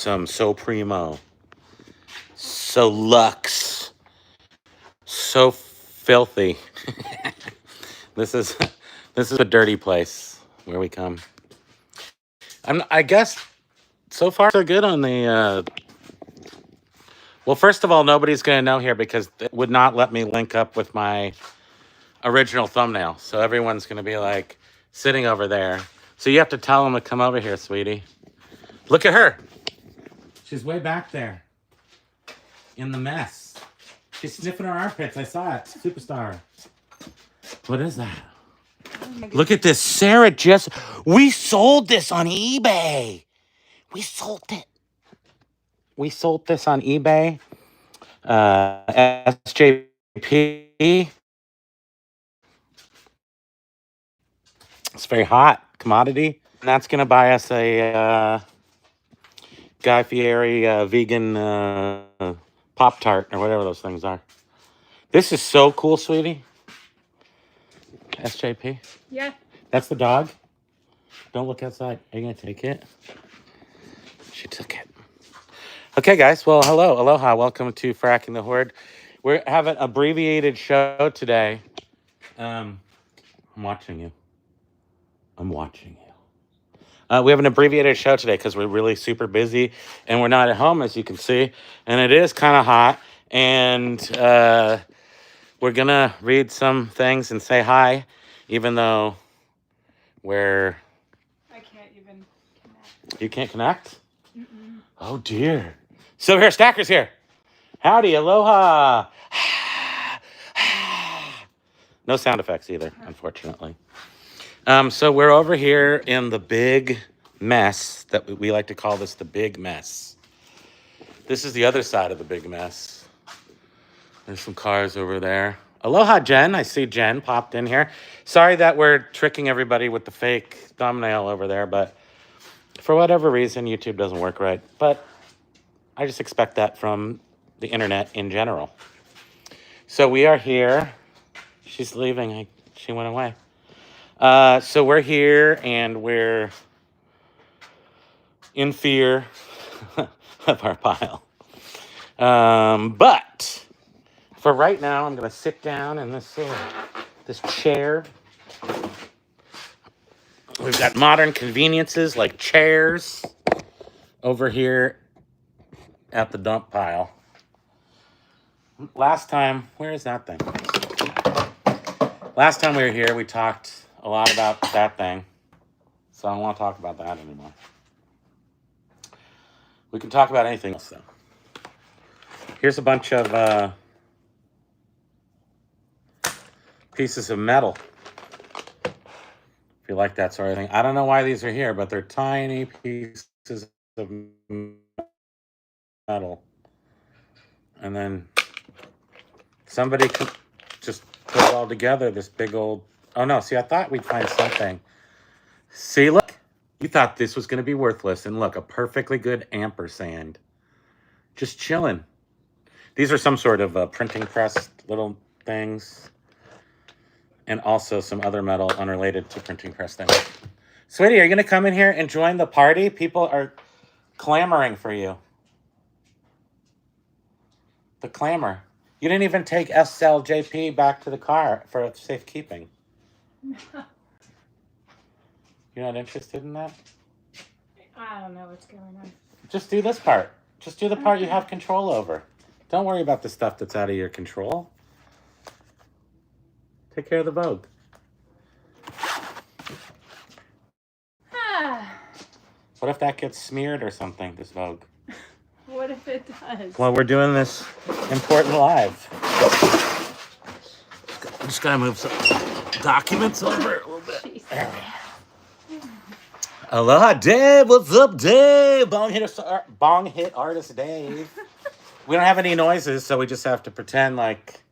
so primo, so luxe, so filthy. This is this is a dirty place where we come. I guess so far so good on the. Well, first of all, nobody's gonna know here because it would not let me link up with my original thumbnail. So everyone's gonna be like sitting over there. So you have to tell them to come over here, sweetie. Look at her. She's way back there in the mess. She's sniffing her armpits. I saw it. Superstar. What is that? Oh, look at this. Sarah just... We sold this on eBay. We sold it. We sold this on eBay. SJP. It's very hot. Commodity. And that's going to buy us a Guy Fieri vegan Pop-Tart or whatever those things are. This is so cool, sweetie. SJP? Yeah. That's the dog? Don't look outside. Are you going to take it? She took it. Okay, guys. Well, hello. Aloha. Welcome to Fracking the Horde. We're having an abbreviated show today. I'm watching you. I'm watching you. We have an abbreviated show today because we're really super busy and we're not at home, as you can see. And it is kind of hot. And we're going to read some things and say hi, even though we're... I can't even connect. You can't connect? Mm-mm. Oh, dear. So here, Stacker's here. Howdy, aloha. No sound effects either, unfortunately. So we're over here in the big mess that we like to call this the big mess. This is the other side of the big mess. There's some cars over there. Aloha, Jen. I see Jen popped in here. Sorry that we're tricking everybody with the fake thumbnail over there, but for whatever reason, YouTube doesn't work right. But I just expect that from the internet in general. So we are here. She's leaving. She went away. So we're here and we're in fear of our pile. But for right now, I'm going to sit down in this chair. We've got modern conveniences like chairs over here at the dump pile. Last time, where is that thing? Last time we were here, we talked a lot about that thing. So I don't want to talk about that anymore. We can talk about anything else, though. Here's a bunch of pieces of metal. If you like that sort of thing. I don't know why these are here, but they're tiny pieces of metal. And then somebody could just put it all together, this big old... Oh, no. See, I thought we'd find something. See, look. You thought this was going to be worthless. And look, a perfectly good ampersand. Just chilling. These are some sort of printing press little things. And also some other metal unrelated to printing press things. Sweetie, are you going to come in here and join the party? People are clamoring for you. The clamor. You didn't even take SLJP back to the car for safekeeping. You're not interested in that? I don't know what's going on. Just do this part. Just do the part you have control over. Don't worry about the stuff that's out of your control. Take care of the Vogue. What if that gets smeared or something, this Vogue? What if it does? Well, we're doing this important live. I'm just gonna move some documents over a little bit. There we go. Aloha, Dave. What's up, Dave? Bong hit artist Dave. We don't have any noises, so we just have to pretend like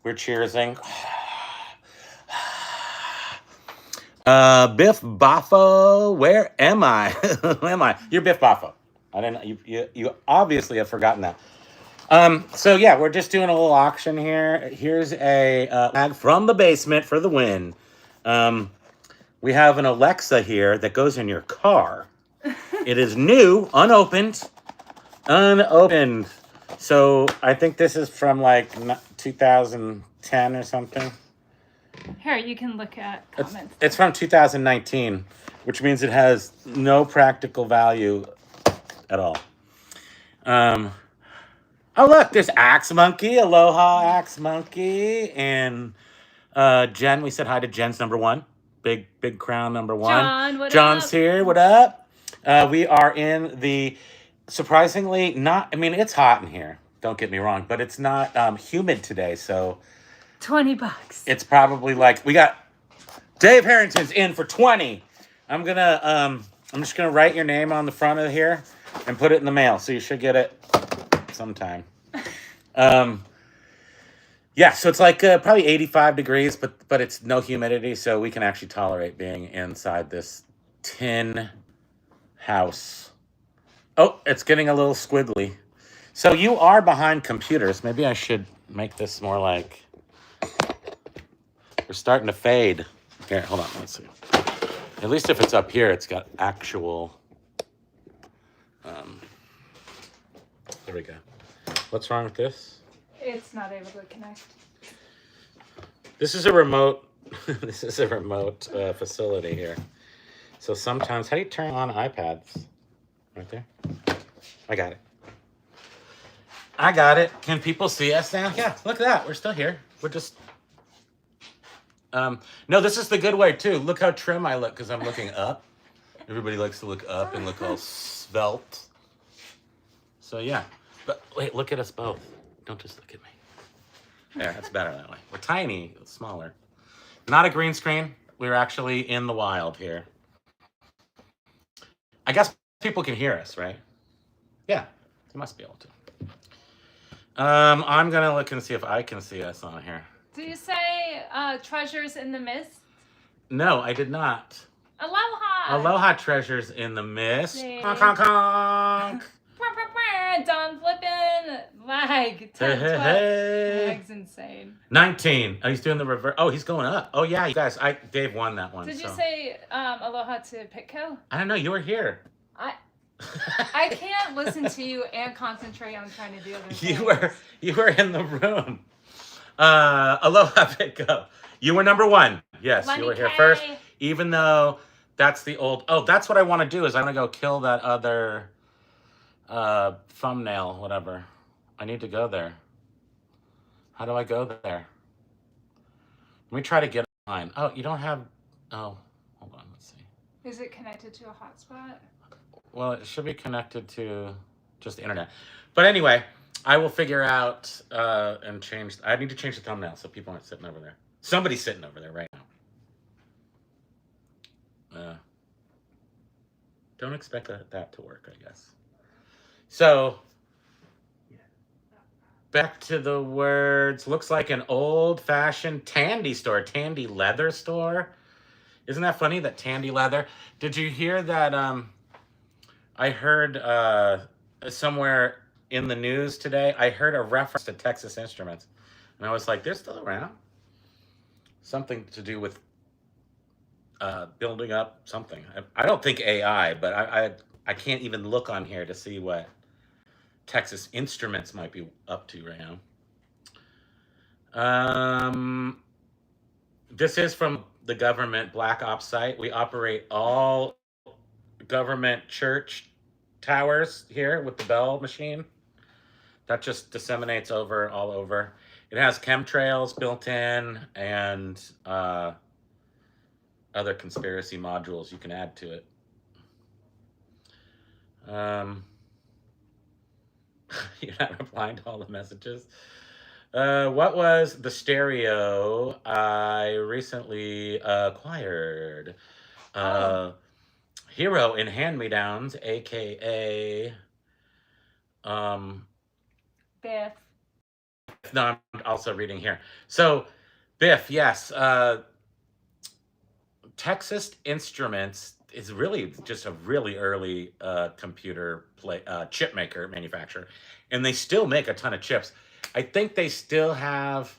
we're cheersing. Biff Boffo, where am I? Who am I? You're Biff Boffo. I didn't. You obviously have forgotten that. So yeah, we're just doing a little auction here. Here's a bag from the basement for the win. We have an Alexa here that goes in your car. It is new, unopened. Unopened. So I think this is from like 2010 or something. Here, you can look at comments. It's from 2019, which means it has no practical value at all. Oh look, there's Axe Monkey, Aloha Axe Monkey, and Jen. We said hi to Jen's number one, big crown number one. John, what John's up? here. What up? We are in the surprisingly not. I mean, it's hot in here. Don't get me wrong, but it's not humid today, so $20. it's probably like we got Dave Harrington's in for 20. I'm just gonna write your name on the front of here and put it in the mail, so you should get it sometime. Yeah, so it's like probably 85 degrees, but it's no humidity, so we can actually tolerate being inside this tin house. Oh, it's getting a little squiggly. So you are behind computers. Maybe I should make this more like we're starting to fade. Here, hold on, let's see. At least if it's up here, it's got actual. There we go. What's wrong with this? It's not able to connect. This is a remote. This is a remote facility here. So sometimes, how do you turn on iPads? Right there. I got it. I got it. Can people see us now? Yeah, look at that. We're still here. We're just. No, this is the good way too. Look how trim I look because I'm looking up. Everybody likes to look up and look all svelte. So yeah, but wait, look at us both. Don't just look at me. There, that's better that way. We're tiny, smaller. Not a green screen. We're actually in the wild here. I guess people can hear us, right? Yeah, they must be able to. I'm gonna look and see if I can see us on here. Do you say treasures in the mist? No, I did not. Aloha! Aloha treasures in the mist. Hey. Honk, honk, honk. Don flipping like 10, 12. Meg's insane. 19. Oh, he's doing the reverse. Oh, he's going up. Oh yeah, you guys. Dave won that one. Did so. you say aloha to Pitco? I don't know. You were here. I can't listen to you and concentrate on trying to do other things. You were in the room. Aloha Pitco. You were number one. Yes, Lenny you were here K. first. Even though that's the old. Oh, that's what I want to do. Is I want to go kill that other thumbnail, whatever. I need to go there. How do I go there? Let me try to get online. Oh, you don't have. Oh, hold on. Let's see. Is it connected to a hotspot? Well, it should be connected to just the internet. But anyway, I will figure out and change. I need to change the thumbnail so people aren't sitting over there. Somebody's sitting over there right now. Don't expect that to work, I guess. So, back to the words. Looks like an old-fashioned Tandy store, Tandy leather store. Isn't that funny, that Tandy leather? Did you hear that? I heard somewhere in the news today, I heard a reference to Texas Instruments. And I was like, they're still around? Something to do with building up something. I don't think AI, but I can't even look on here to see what Texas Instruments might be up to right now. This is from the government Black Ops site. We operate all government church towers here with the bell machine. That just disseminates all over. It has chemtrails built in and other conspiracy modules you can add to it. You're not replying to all the messages. What was the stereo I recently acquired? Hero in Hand-Me-Downs, aka Biff. No, I'm also reading here. So Biff, yes. Texas Instruments is really just a really early computer chip maker, manufacturer, and they still make a ton of chips. I think they still have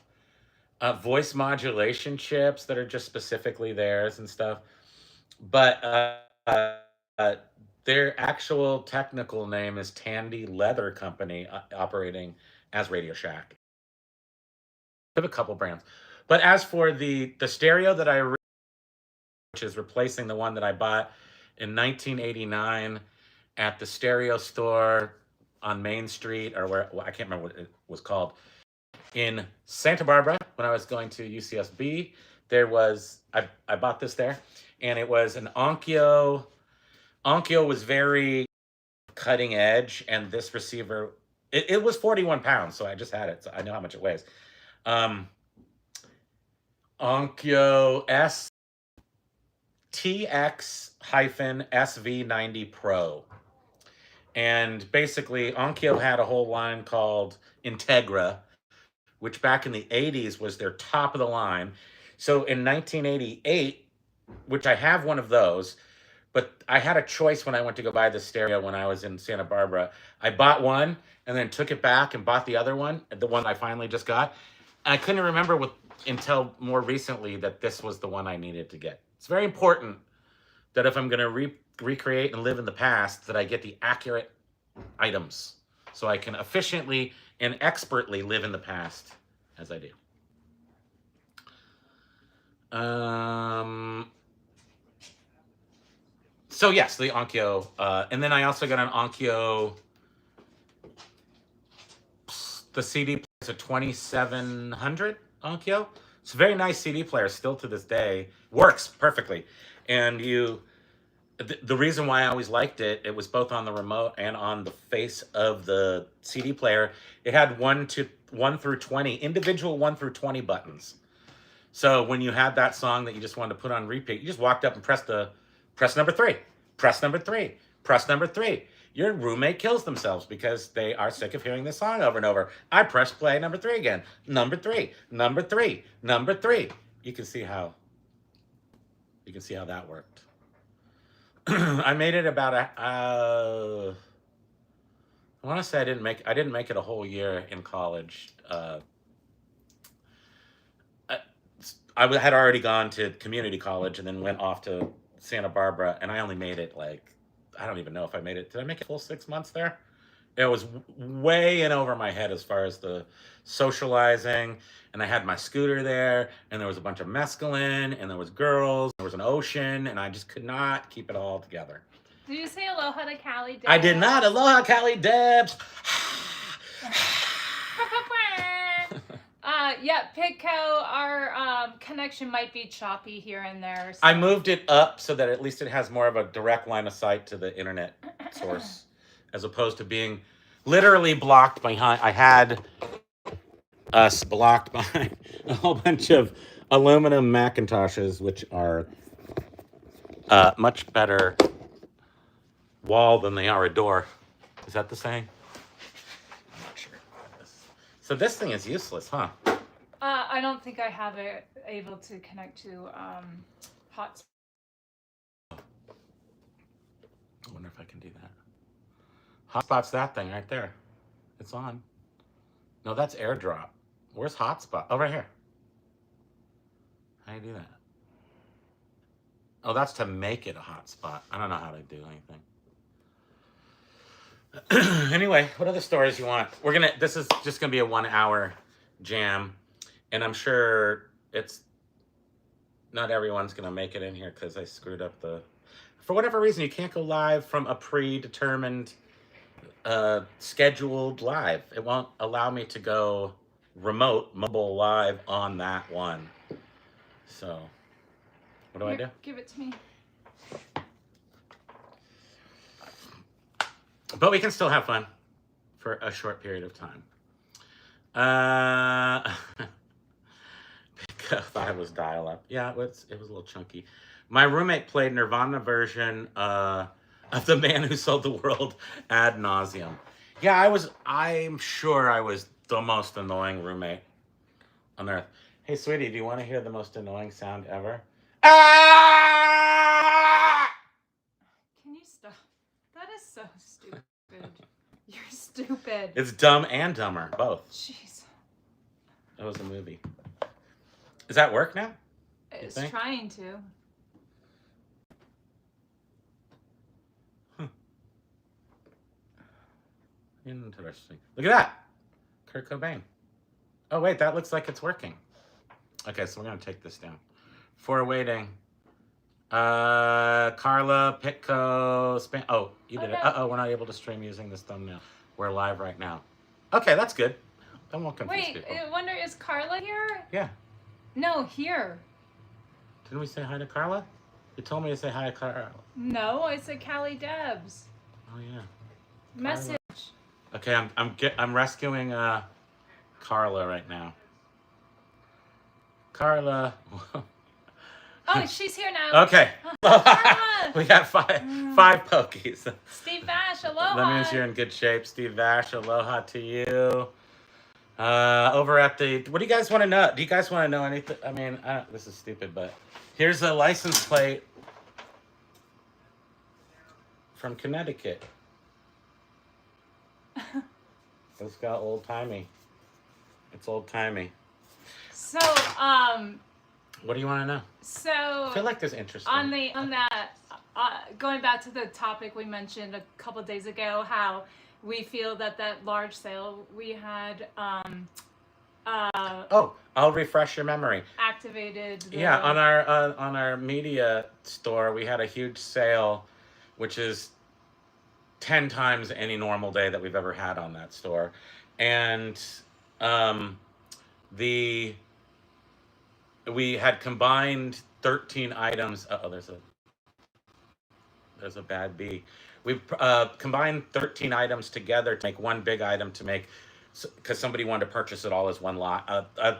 voice modulation chips that are just specifically theirs and stuff. But Their actual technical name is Tandy Leather Company, operating as Radio Shack. They have a couple brands. But as for the stereo that which is replacing the one that I bought in 1989 at the stereo store on Main Street, or where, well, I can't remember what it was called, in Santa Barbara when I was going to UCSB. There was, I bought this there, and it was an Onkyo. Onkyo was very cutting edge, and this receiver, it was 41 pounds, so I just had it, so I know how much it weighs. Onkyo TX-SV90 Pro. And basically, Onkyo had a whole line called Integra, which back in the 80s was their top of the line. So in 1988, which I have one of those, but I had a choice when I went to go buy the stereo when I was in Santa Barbara. I bought one and then took it back and bought the other one, the one I finally just got. And I couldn't remember until more recently that this was the one I needed to get. It's very important that if I'm going to recreate and live in the past, that I get the accurate items so I can efficiently and expertly live in the past as I do. So yes, the Onkyo, and then I also got an Onkyo. The CD player is a 2700 Onkyo. It's a very nice CD player, still to this day. Works perfectly. And the reason why I always liked it, it was both on the remote and on the face of the CD player. It had 1 through 20, individual 1 through 20 buttons. So when you had that song that you just wanted to put on repeat, you just walked up and press number 3, press number 3, press number 3. Your roommate kills themselves because they are sick of hearing this song over and over. I press play number 3 again. Number 3, number 3, number 3. You can see how that worked. I made it about I want to say I didn't make it a whole year in college. I had already gone to community college and then went off to Santa Barbara, and I only made it I don't even know if I made it. Did I make it full 6 months there? It was way in over my head as far as the socializing, and I had my scooter there, and there was a bunch of mescaline, and there was girls, there was an ocean, and I just could not keep it all together. Did you say aloha to Callie Debs? I did not. Aloha, Callie Debs. Yeah, Pigco, our connection might be choppy here and there. So. I moved it up so that at least it has more of a direct line of sight to the internet source, as opposed to being literally blocked behind. I had us blocked behind a whole bunch of aluminum Macintoshes, which are much better wall than they are a door. Is that the saying? I'm not sure. So this thing is useless, huh? I don't think I have it able to connect to hotspot. I wonder if I can do that. Hotspot's that thing right there. It's on. No, that's AirDrop. Where's hotspot? Oh, right here. How do you do that? Oh, that's to make it a hotspot. I don't know how to do anything. Anyway, what other stories you want? This is just gonna be a 1 hour jam, and I'm sure not everyone's gonna make it in here because I screwed up for whatever reason, you can't go live from a predetermined scheduled live. It won't allow me to go mobile live on that one. So what do I do? Give it to me. But we can still have fun for a short period of time. I thought it was dial-up. Yeah, it was a little chunky. My roommate played Nirvana version of The Man Who Sold the World ad nauseum. Yeah, I'm sure I was the most annoying roommate on earth. Hey, sweetie, do you want to hear the most annoying sound ever? Ah! Can you stop? That is so stupid. You're stupid. It's Dumb and Dumber, both. Jeez. That was a movie. Does that work now? It's trying to. Huh. Interesting. Look at that. Kurt Cobain. Oh, wait, that looks like it's working. Okay, so we're going to take this down. For waiting. Carla, Pitco, oh, you did it. no. Uh-oh, we're not able to stream using this thumbnail. We're live right now. Okay, that's good. That won't confuse Wait, people. I wonder, is Carla here? Yeah. No, here. Didn't we say hi to Carla? You told me to say hi to Carla. No, I said Callie Debs. Oh, yeah. Message. Okay, I'm rescuing Carla right now. Carla. Oh, she's here now. Okay. Carla. We got five pokies. Steve Vash, aloha. That means you're in good shape. Steve Vash, aloha to you. Over at the, what do you guys want to know? Do you guys want to know anything? I mean, this is stupid, but here's a license plate from Connecticut. It's got old timey. It's old timey. So, What do you want to know? so I feel like there's interesting. on that, going back to the topic we mentioned a couple days ago, how we feel that large sale we had Oh, I'll refresh your memory. activated. Yeah, on our media store, we had a huge sale, which is 10 times any normal day that we've ever had on that store, and we had combined 13 items. Oh, there's a bad bee. We combined 13 items together to make one big item to make, because somebody wanted to purchase it all as one lot. A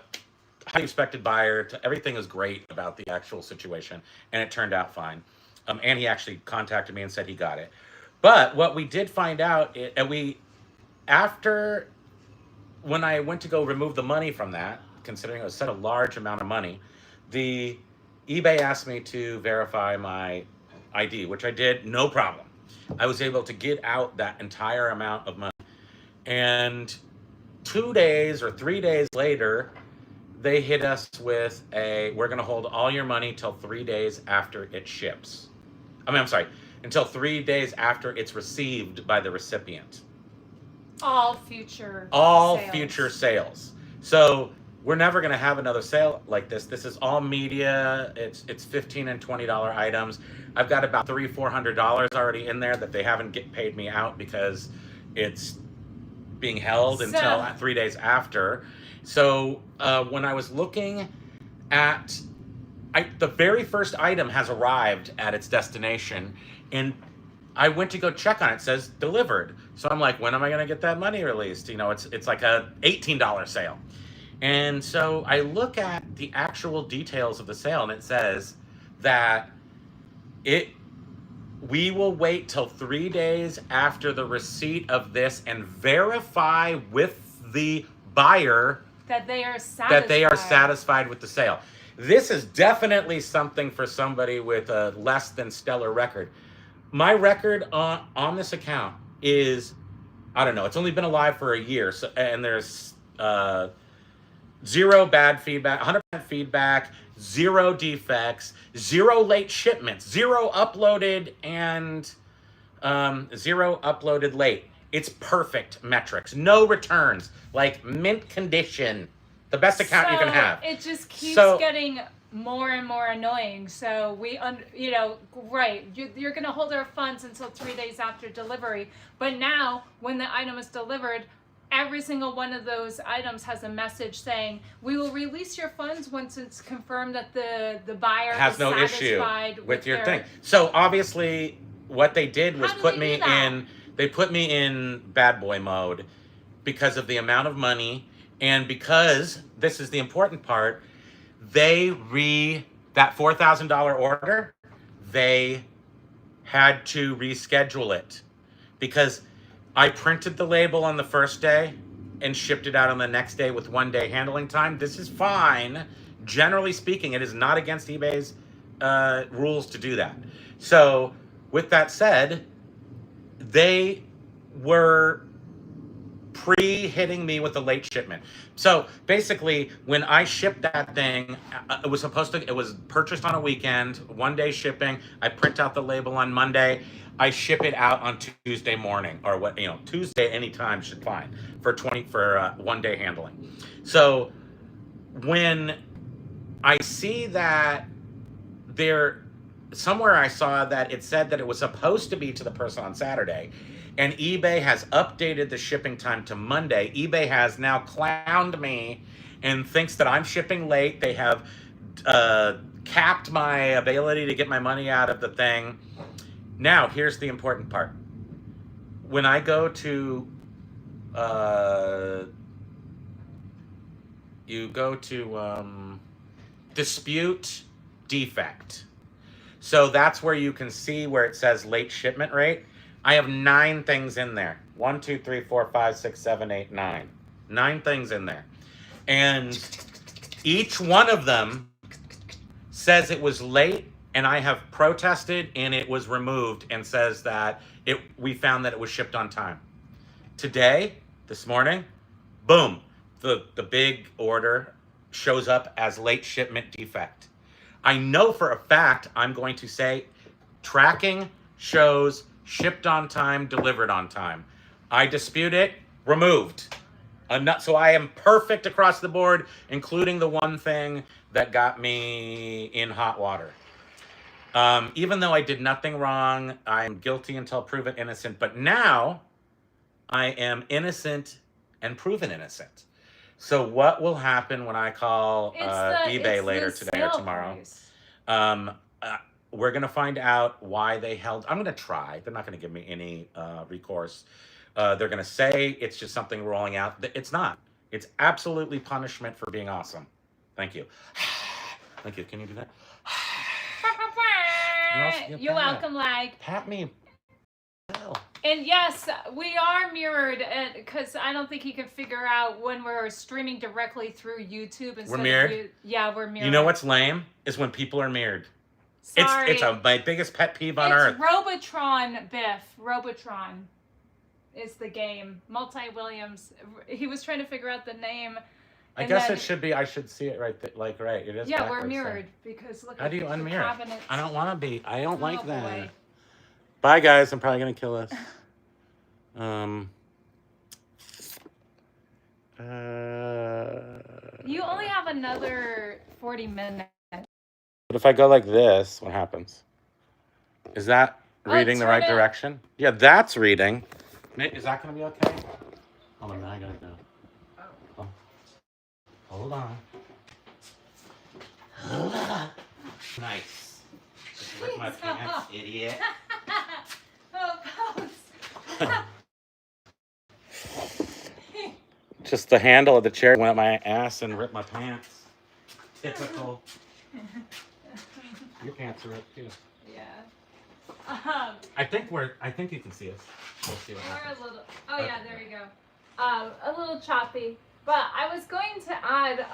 highly expected buyer. Everything was great about the actual situation, and it turned out fine. And he actually contacted me and said he got it. But what we did find out, after when I went to go remove the money from that, considering it was such a large amount of money, the eBay asked me to verify my ID, which I did, no problem. I was able to get out that entire amount of money. And 2 days or 3 days later, they hit us with we're going to hold all your money till 3 days after it ships. I'm sorry, until 3 days after it's received by the recipient. All future sales. So we're never going to have another sale like this. This is all media. It's $15 and $20 items. I've got about $300-400 already in there that they haven't paid me out because it's being held until 3 days after. So when I was looking at, the very first item has arrived at its destination, and I went to go check on it. It says delivered. So I'm like, when am I going to get that money released? You know, it's like a $18 sale. And so I look at the actual details of the sale, and it says that we will wait till 3 days after the receipt of this and verify with the buyer that they are satisfied with the sale. This is definitely something for somebody with a less than stellar record. My record on this account is, I don't know, it's only been alive for a year, so, and there's 0 bad feedback, 100% feedback, 0 defects, 0 late shipments, 0 uploaded and 0 uploaded late. It's perfect metrics. No returns, like mint condition. The best account you can have. It just keeps getting more and more annoying. So you're going to hold our funds until 3 days after delivery. But now, when the item is delivered, every single one of those items has a message saying, we will release your funds once it's confirmed that the buyer has no issue with your thing. So obviously what they did was put me in bad boy mode because of the amount of money, and because, this is the important part, that $4,000 order, they had to reschedule it because I printed the label on the first day and shipped it out on the next day with 1 day handling time. This is fine. Generally speaking, it is not against eBay's rules to do that. So with that said, they were pre-hitting me with the late shipment. So basically, when I shipped that thing, it was purchased on a weekend, 1 day shipping. I print out the label on Monday. I ship it out on Tuesday morning, or Tuesday anytime should fine for 1 day handling. So when I see that somewhere I saw that it said that it was supposed to be to the person on Saturday, and eBay has updated the shipping time to Monday. eBay has now clowned me and thinks that I'm shipping late. They have capped my ability to get my money out of the thing. Now, here's the important part. When I go to dispute defect. So that's where you can see where it says late shipment rate. I have 9 things in there. 1, 2, 3, 4, 5, 6, 7, 8, 9. 9 things in there. And each one of them says it was late, and I have protested, and it was removed, and says that we found that it was shipped on time. Today, this morning, boom, the big order shows up as late shipment defect. I know for a fact I'm going to say tracking shows shipped on time, delivered on time. I dispute it, removed. So I am perfect across the board, including the one thing that got me in hot water. Even though I did nothing wrong, I am guilty until proven innocent. But now I am innocent and proven innocent. So what will happen when I call eBay later today or tomorrow? We're going to find out why they held. I'm going to try. They're not going to give me any recourse. They're going to say it's just something rolling out. It's not. It's absolutely punishment for being awesome. Thank you. Thank you. Can you do that? You're welcome, Lag. Pat me. And yes, we are mirrored because I don't think he can figure out when we're streaming directly through YouTube. We're mirrored? Yeah, we're mirrored. You know what's lame? Is when people are mirrored. Sorry. It's my biggest pet peeve on earth. Robotron, Biff. Robotron is the game. Multi-Williams. He was trying to figure out the name. I guess it should be. I should see it right. Right. It is. Yeah, we're mirrored because look. How do you unmirror? Cabinets. I don't want to be. I don't like that. Boy. Bye, guys. I'm probably gonna kill us. You only have another 40 minutes. But if I go like this, what happens? Is that reading the right direction? Yeah, that's reading. Is that going to be okay? Hold on, I got to go. Oh. Hold on. Hold on. Nice. Just rip my pants, idiot. Just the handle of the chair went up my ass and ripped my pants. Typical. Your pants are ripped too. Yeah. I think you can see us. We'll see what happens. We're a little. Oh yeah, there we go. A little choppy, but I was going to add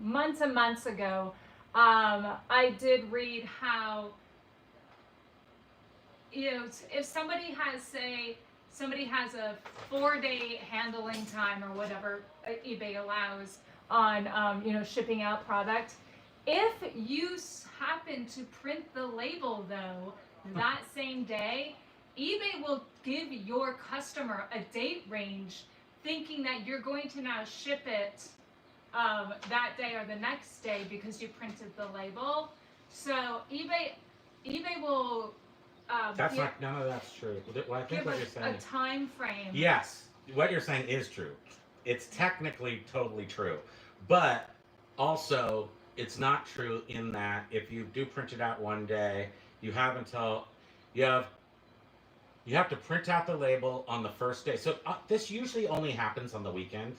months and months ago, I did read how if somebody has a 4-day handling time or whatever eBay allows on shipping out product. If you happen to print the label though that same day, eBay will give your customer a date range, thinking that you're going to now ship it that day or the next day because you printed the label. So eBay will. None of that's true. Well, I think what you're saying. A time frame. Yes, what you're saying is true. It's technically totally true, but also it's not true in that if you do print it out one day, you have to print out the label on the first day. So this usually only happens on the weekend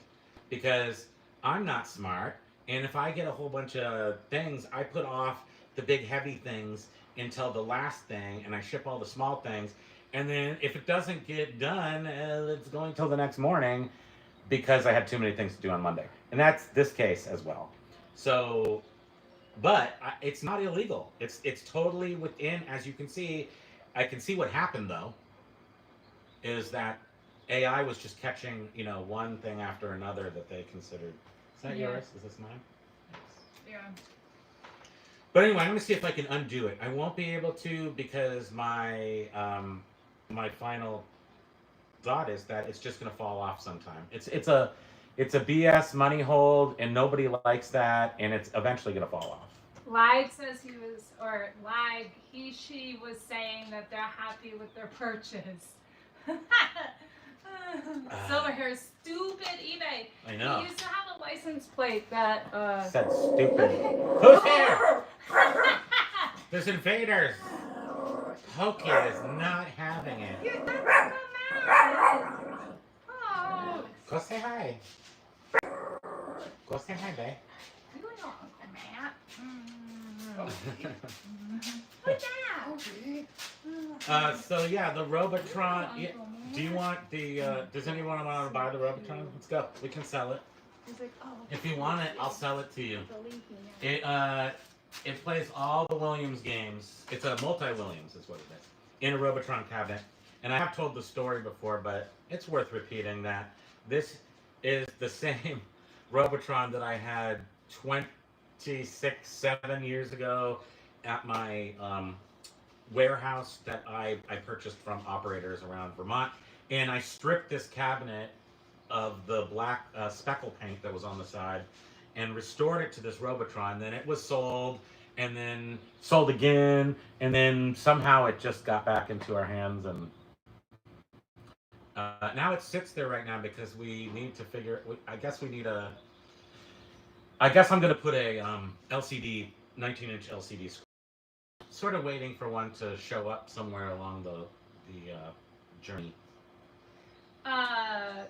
because I'm not smart, and if I get a whole bunch of things, I put off the big heavy things until the last thing, and I ship all the small things, and then if it doesn't get done, it's going till the next morning because I had too many things to do on Monday. And that's this case as well. So, but it's not illegal. It's totally within, as you can see. I can see what happened though, is that AI was just catching, you know, one thing after another that they considered. Is that yours? Is this mine? Yeah. But anyway, I'm gonna see if I can undo it. I won't be able to because my final thought is that it's just gonna fall off sometime. It's a BS money hold, and nobody likes that, and it's eventually gonna fall off. Lag says she was saying that they're happy with their purchase. Silver hair, stupid eBay. I know. We used to have a license plate that Said stupid. Who's here? There's invaders. Pokey is not having it. You're not so mad. Oh. Go say hi. Go say hi, babe. You know Uncle Matt. What's that? So yeah, the Robotron. Yeah, do you want the? Does anyone want to buy the Robotron? Let's go. We can sell it. If you want it, I'll sell it to you. It plays all the Williams games. It's a multi-Williams, is what it is, in a Robotron cabinet. And I have told the story before, but it's worth repeating that this is the same Robotron that I had 26, 7 years ago at my warehouse that I purchased from operators around Vermont. And I stripped this cabinet of the black speckle paint that was on the side and restored it to this Robotron. Then it was sold, and then sold again, and then somehow it just got back into our hands. And now it sits there right now because we need to figure. I guess we need a. I guess I'm gonna put a LCD, 19-inch LCD screen. Sort of waiting for one to show up somewhere along the journey.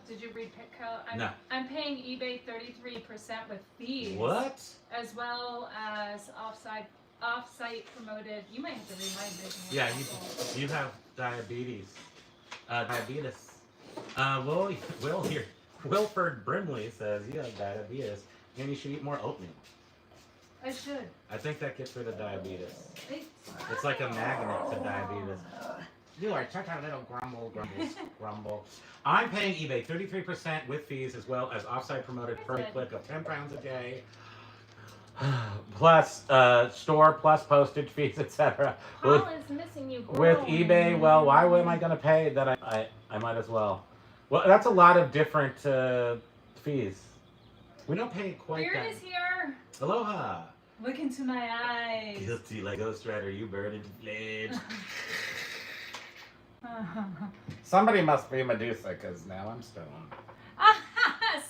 Did you read Petco? No. I'm paying eBay 33% with fees. What? As well as off-site promoted. You might have to read my vision. Yeah, you have diabetes. Diabetes. Will here. Wilford Brimley says you have diabetes and you should eat more oatmeal. I should. I think that gets rid of diabetes. It's like a magnet to diabetes. You are such a little grumble. I'm paying eBay 33% with fees as well as offsite promoted per click of £10 a day. Plus store plus postage fees, etc. Paul is missing you, girl. With eBay, well, why am I going to pay that? I might as well. Well, that's a lot of different fees. We don't pay quite Beard that. is here. Aloha. Look into my eyes. Guilty like Ghost Rider, you burn into flames. Somebody must be Medusa, because now I'm stoned.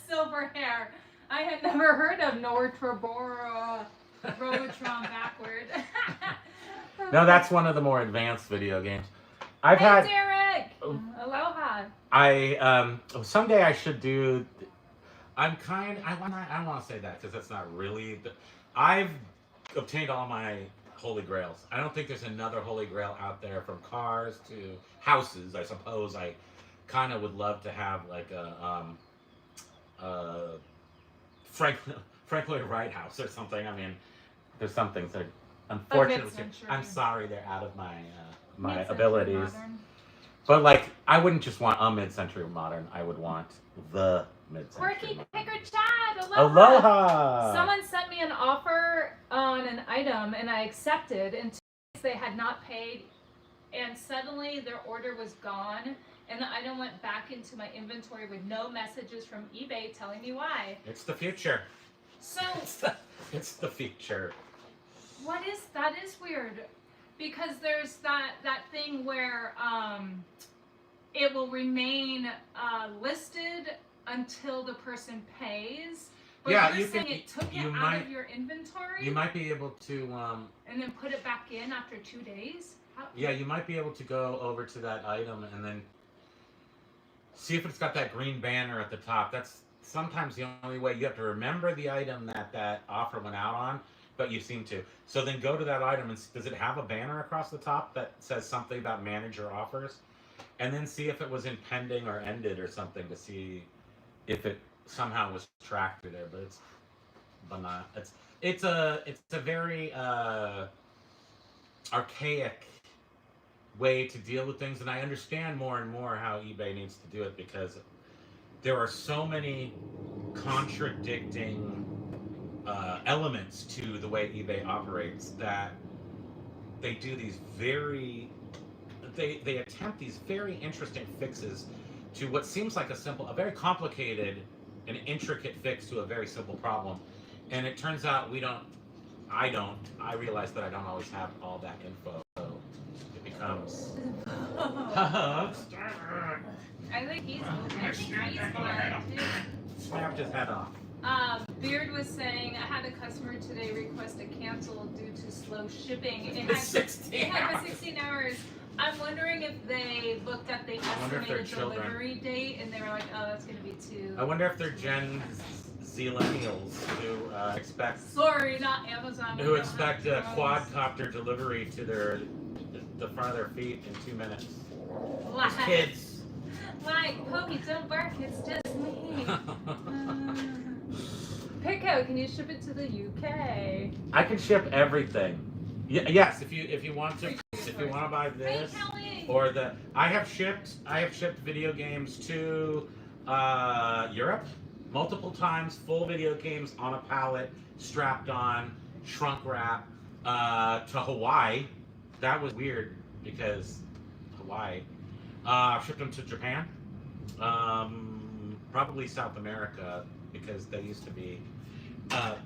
Silver hair. I had never heard of Nortrabora Robotron backward. No, that's one of the more advanced video games. Hey, Derek. Aloha. Someday I should do. I don't want to say that because that's not really. I've obtained all my holy grails. I don't think there's another holy grail out there, from cars to houses. I suppose I kind of would love to have like a Frank Lloyd Wright house or something. I mean, there's some things that unfortunately, I'm sorry, they're out of my abilities. Modern. But like, I wouldn't just want a mid-century modern. I would want the mid-century. Quirky Picker Chad, aloha. Aloha. Someone sent me an offer on an item and I accepted, and 2 days they had not paid, and suddenly their order was gone, and the item went back into my inventory with no messages from eBay telling me why. It's the future. So it's the future. that is weird, because there's that thing where it will remain listed until the person pays. But Yeah, you're saying it took it out of your inventory? You might be able to and then put it back in after 2 days? Yeah, you might be able to go over to that item and then see if it's got that green banner at the top. That's sometimes the only way. You have to remember the item that offer went out on, but you seem to. So then go to that item and does it have a banner across the top that says something about manager offers? And then see if it was in pending or ended or something to see if it somehow was tracked through there. But it's banana. It's a very archaic way to deal with things, and I understand more and more how eBay needs to do it because there are so many contradicting elements to the way eBay operates that they do these they attempt these very interesting fixes to what seems like a very complicated and intricate fix to a very simple problem, and it turns out I realize that I don't always have all that info, so it becomes I think he's fine too. snapped his head off. Beard was saying, I had a customer today request a cancel due to slow shipping. It had 16 for 16 hours. I'm wondering if they looked at the estimated delivery date and they were like, oh, that's going to be too. I wonder if they're Gen Zillennials who expect. Sorry, not Amazon. Who expect a quadcopter delivery to the front of their feet in 2 minutes. Like, Kids. Like, Pokey, don't bark, it's just me. Pico, can you ship it to the UK? I can ship everything. Yes, if you want to, if you want to buy this or I have shipped video games to Europe multiple times, full video games on a pallet, strapped on, shrunk wrap, to Hawaii. That was weird because Hawaii. I've shipped them to Japan, probably South America because they used to be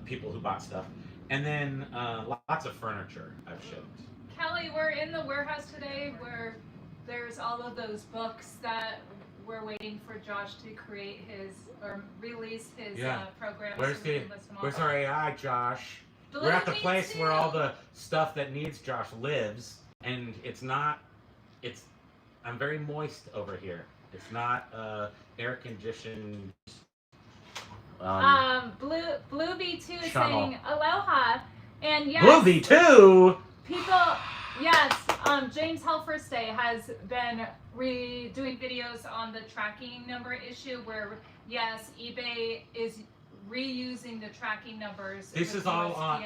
people who bought stuff. And then lots of furniture I've shipped. Kelly, we're in the warehouse today where there's all of those books that we're waiting for Josh to create or release his program. Where's our AI, Josh? We're at the place where all the stuff that needs Josh lives, and I'm very moist over here. It's not air conditioned. Blue V2 is saying aloha, and yes, Blue V2. People, yes. James Helferstay has been doing videos on the tracking number issue, where yes, eBay is reusing the tracking numbers. This is all on.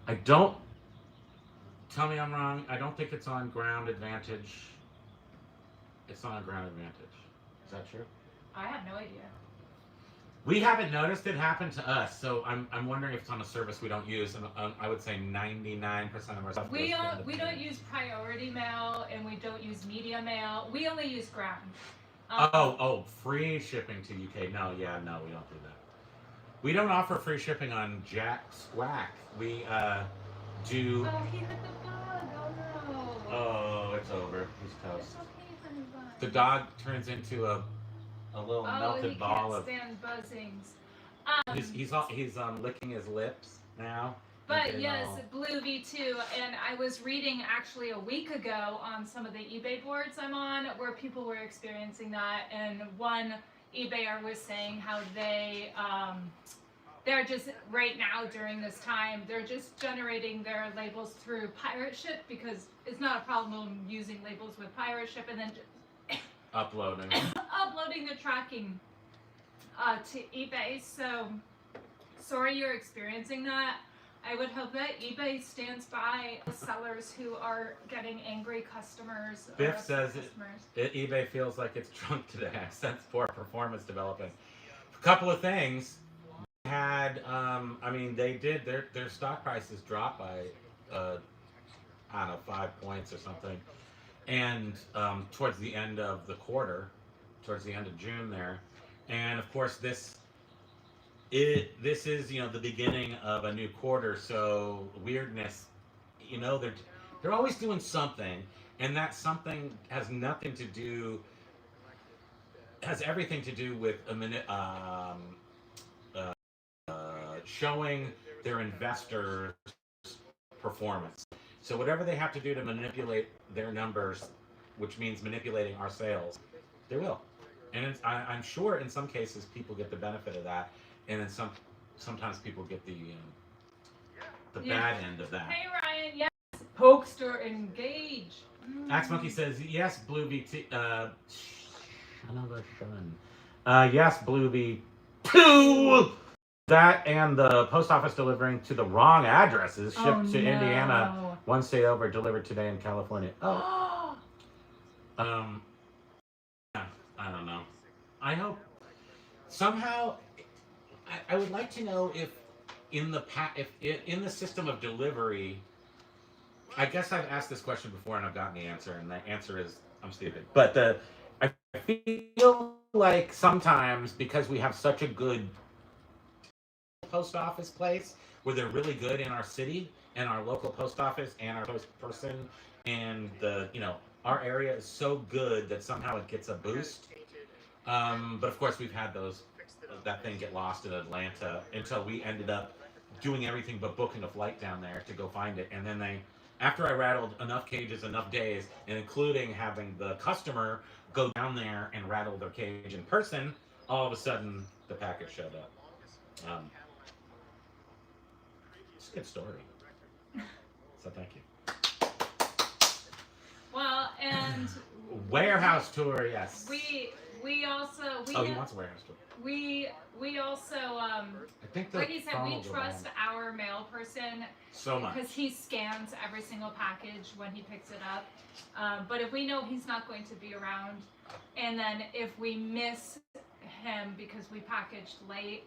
I don't. Tell me I'm wrong. I don't think it's on Ground Advantage. It's not on Ground Advantage. Is that true? I have no idea. We haven't noticed it happen to us, so I'm wondering if it's on a service we don't use, and I would say 99% of our stuff. We don't use priority mail, and we don't use media mail. We only use Ground. Free shipping to UK? No, we don't do that. We don't offer free shipping on Jack Squack. We do. Oh, he hit the bug. Oh no. Oh, it's over. He's toast. It's okay, honey bun. The dog turns into a little melted ball of. Oh, he can't stand buzzings. He's licking his lips now. But yes, Blue V2, and I was reading actually a week ago on some of the eBay boards I'm on where people were experiencing that, and one eBayer was saying how they're just right now during this time they're just generating their labels through pirate ship because it's not a problem using labels with pirate ship, and then just uploading the tracking to eBay. So sorry you're experiencing that. I would hope that eBay stands by sellers who are getting angry customers. Biff says eBay feels like it's drunk today. Since poor performance development. A couple of things. They did their stock prices dropped by I don't know, 5 points or something, and towards the end of the quarter, towards the end of June there, and of course this is the beginning of a new quarter, so weirdness, they're always doing something, and that something has everything to do with showing their investors' performance. So whatever they have to do to manipulate their numbers, which means manipulating our sales, they will. And I'm sure in some cases people get the benefit of that, and then sometimes people get the bad end of that. Hey Ryan, yes, Pokester engage. Axe Monkey says yes, Blue VT. Yes, Blue V2. That and the post office delivering to the wrong addresses shipped to Indiana One state over, delivered today in California. Oh, um, I don't know. I hope somehow. I would like to know if in the system of delivery. I guess I've asked this question before and I've gotten the answer, and the answer is I'm stupid. But I feel like sometimes because we have such a good post office place where they're really good in our city and our local post office and our post person and our area is so good that somehow it gets a boost. But of course we've had that thing get lost in Atlanta until we ended up doing everything but booking a flight down there to go find it. And then after I rattled enough cages enough days, and including having the customer go down there and rattle their cage in person, all of a sudden the package showed up. Um, it's a good story. So thank you. Well, and Warehouse tour, yes. we also he wants a warehouse tour. we also I think like you said, we trust our mail person so much because he scans every single package when he picks it up. But if we know he's not going to be around, and then if we miss him because we packaged late,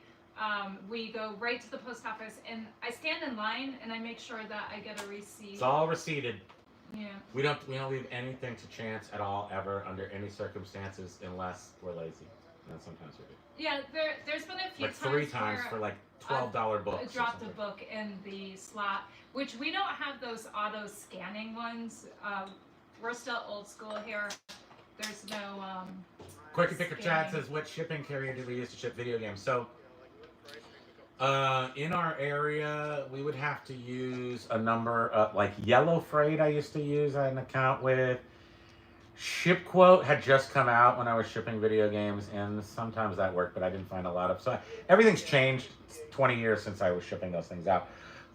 we go right to the post office and I stand in line and I make sure that I get a receipt. It's all receipted. Yeah. We don't leave anything to chance at all ever under any circumstances unless we're lazy. And sometimes we do. Yeah, there's been a few like 3 times for like $12 books. I dropped a book in the slot, which we don't have those auto scanning ones. We're still old school here. There's no Quickie Picker Chad says, what shipping carrier do we use to ship video games? So in our area, we would have to use a number like Yellow Freight I used to use an account with. ShipQuote had just come out when I was shipping video games, and sometimes that worked, but I didn't find a lot of. So everything's changed. It's 20 years since I was shipping those things out.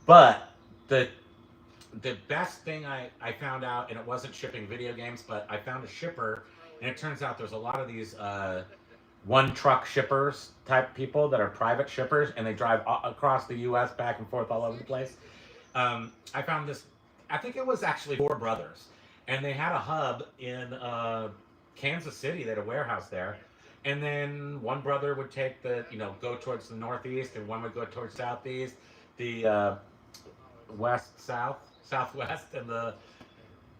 But the best thing I found out, and it wasn't shipping video games, but I found a shipper, and it turns out there's a lot of these one truck shippers type people that are private shippers, and they drive across the U.S. back and forth all over the place. I found this. I think it was actually 4 brothers. And they had a hub in Kansas City. They had a warehouse there. And then one brother would take go towards the northeast, and one would go towards southeast, the southwest, and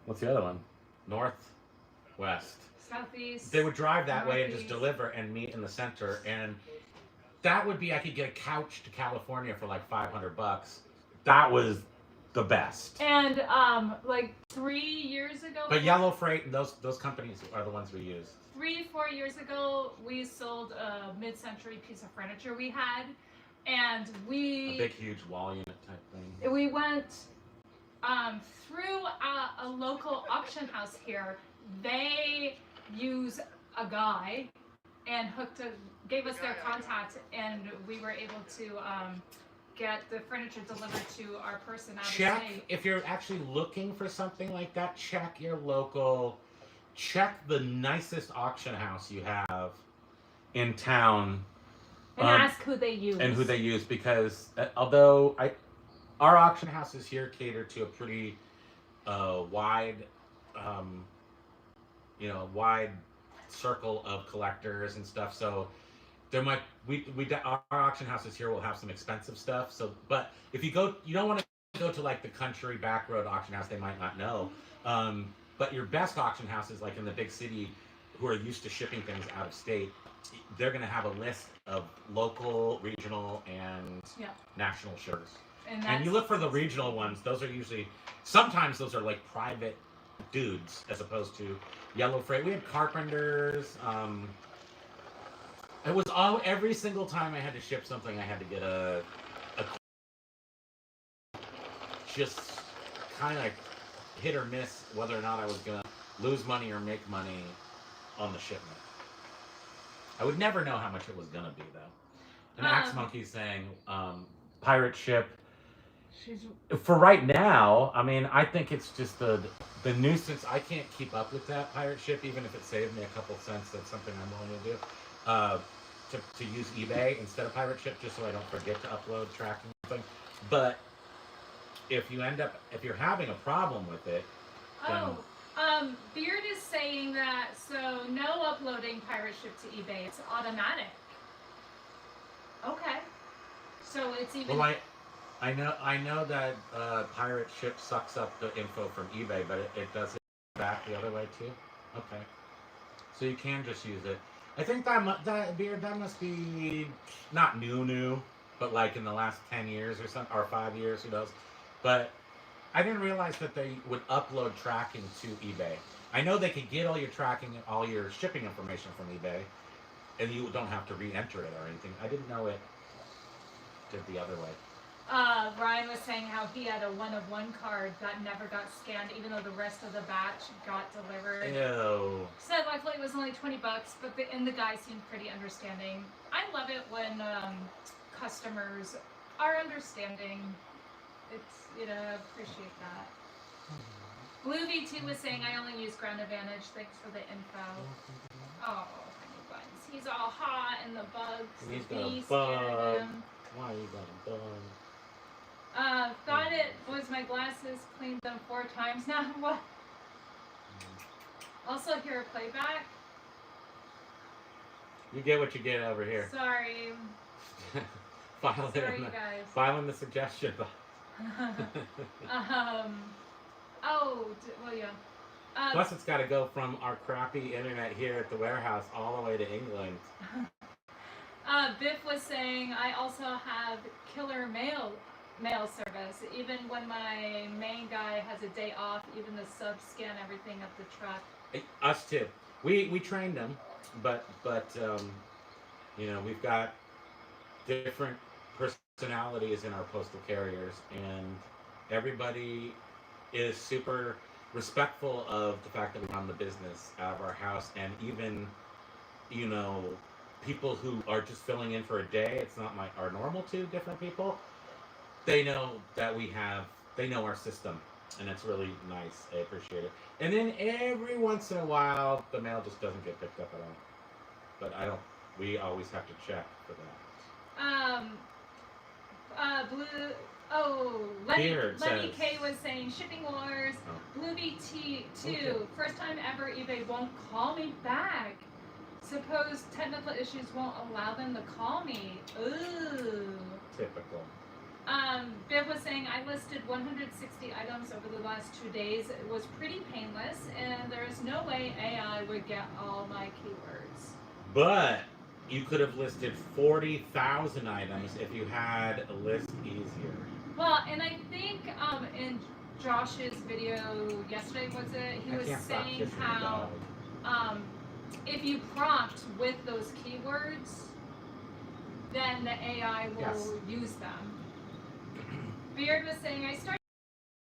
what's the other one? Northwest. Southeast. They would drive that way and just northeast. deliver and meet in the center. And that would be, I could get a couch to California for like $500. That was the best. And like 3 years ago. But Yellow Freight and those companies are the ones we use. 3-4 years ago, we sold a mid-century piece of furniture we had, and a big, huge wall unit type thing. We went through a local auction house here. They use a guy and gave us their contact, and we were able to get the furniture delivered to our person out of state. If you're actually looking for something like that, check your local, check the nicest auction house you have in town. And ask who they use. Because although our auction houses here cater to a pretty wide circle of collectors and stuff, so there might our auction houses here will have some expensive stuff. So, but if you don't want to go to like the country back road auction house, they might not know. But your best auction houses, like in the big city, who are used to shipping things out of state, they're going to have a list of local, regional, and national shippers. And you look for the regional ones; those are sometimes those are like private dudes, as opposed to Yellow Freight. We had carpenters. It was every single time I had to ship something, I had to get a just kind of hit or miss whether or not I was gonna lose money or make money on the shipment. I would never know how much it was gonna be though. And Axe Monkey's saying pirate ship. For right now, I mean, I think it's just the nuisance. I can't keep up with that pirate ship, even if it saved me a couple cents. That's something I'm willing to do. To use eBay instead of pirate ship, just so I don't forget to upload tracking thing. But if you're having a problem with it, then Beard is saying that so no uploading pirate ship to eBay. It's automatic. Okay. So it's even. well, I know that pirate ship sucks up the info from eBay, but it does it back the other way too. Okay, so you can just use it. I think that Beard, that must be not new, but like in the last 10 years or something, or 5 years, who knows? But I didn't realize that they would upload tracking to eBay. I know they could get all your tracking, all your shipping information from eBay, and you don't have to re-enter it or anything. I didn't know it did the other way. Ryan was saying how he had a 1-of-1 card that never got scanned, even though the rest of the batch got delivered. Ew. Said luckily it was only $20, but the guy seemed pretty understanding. I love it when customers are understanding. It's, I appreciate that. Blue V2 was saying, I only use Ground Advantage. Thanks for the info. Oh, honey buns. He's all hot and the bugs. He's the got a bee bug. scared him. Why you got a bug? Thought it was my glasses. Cleaned them 4 times now. What? Also, hear a playback. You get what you get over here. Sorry. Sorry, you guys. Filing the suggestion. Well, yeah. Plus, it's got to go from our crappy internet here at the warehouse all the way to England. Biff was saying, I also have killer mail service. Even when my main guy has a day off, even the subs scan everything up the truck. Us too. We trained them, but we've got different personalities in our postal carriers, and everybody is super respectful of the fact that we run the business out of our house, and even people who are just filling in for a day, it's not like our normal 2 different people, they know that they know our system, and it's really nice. I appreciate it. And then every once in a while the mail just doesn't get picked up at all, but we always have to check for that. Lenny K was saying shipping wars. Blue BT2, okay. First time ever eBay won't call me back. Suppose technical issues won't allow them to call me. Ooh. Typical. Viv was saying I listed 160 items over the last 2 days. It was pretty painless, and there is no way AI would get all my keywords. But you could have listed 40,000 items if you had a list easier. Well, and I think in Josh's video yesterday, was it? He was saying how if you prompt with those keywords, then the AI will use them. Beard was saying I started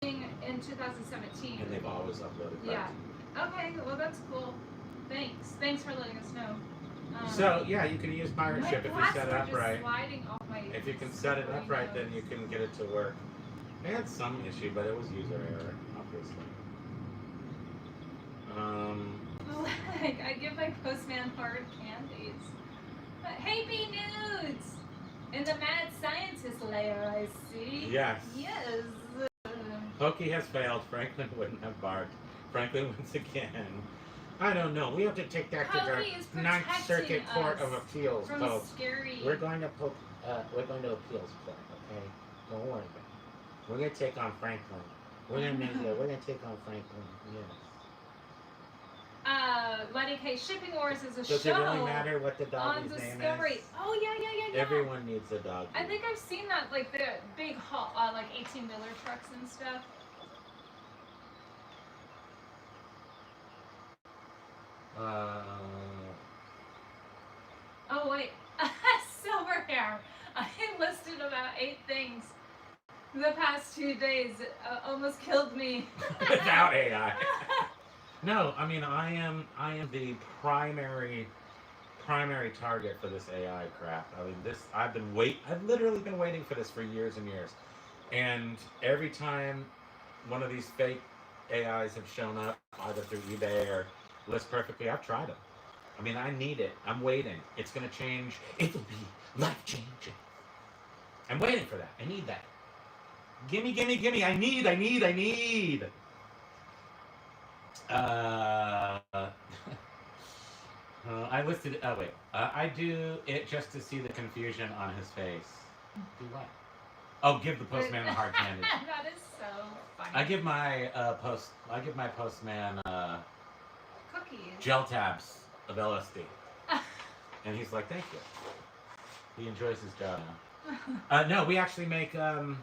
in 2017. And they've always uploaded that. Yeah. Okay, well that's cool. Thanks for letting us know. So yeah, you can use pirate ship if you set it up right. If you can set it up right, then you can get it to work. They had some issue, but it was user error, obviously. I give my postman hard candies. Hey, B Nudes! In the mad scientist layer, I see. Yes. Yes. Pokey has failed. Franklin wouldn't have barked. Franklin once again. I don't know. We have to take that to the Ninth Circuit Court of Appeals, folks. We're going to appeals court, okay? Don't worry about it. We're gonna take on Franklin. We're gonna take on Franklin. Yes. Lenny K. Shipping Wars is a Does show. Does it really matter what the dog's on name Discovery. is? Oh yeah. Everyone needs a dog. I think I've seen that, like the big haul, like 18-wheeler trucks and stuff. Oh wait, silver hair. I listed about 8 things the past 2 days. Almost killed me. Without AI. No, I mean I am the primary target for this AI crap. I mean I've literally been waiting for this for years and years. And every time one of these fake AIs have shown up, either through eBay or List Perfectly, I've tried them. I mean, I need it. I'm waiting. It's going to change. It will be life-changing. I'm waiting for that. I need that. Gimme, gimme, gimme. I need. I listed. Oh wait. I do it just to see the confusion on his face. Do what? Oh, give the postman the hard candy. That is so funny. I give my postman Cookies. gel tabs of LSD, and he's like, "Thank you." He enjoys his job now. No, we actually make. Yeah.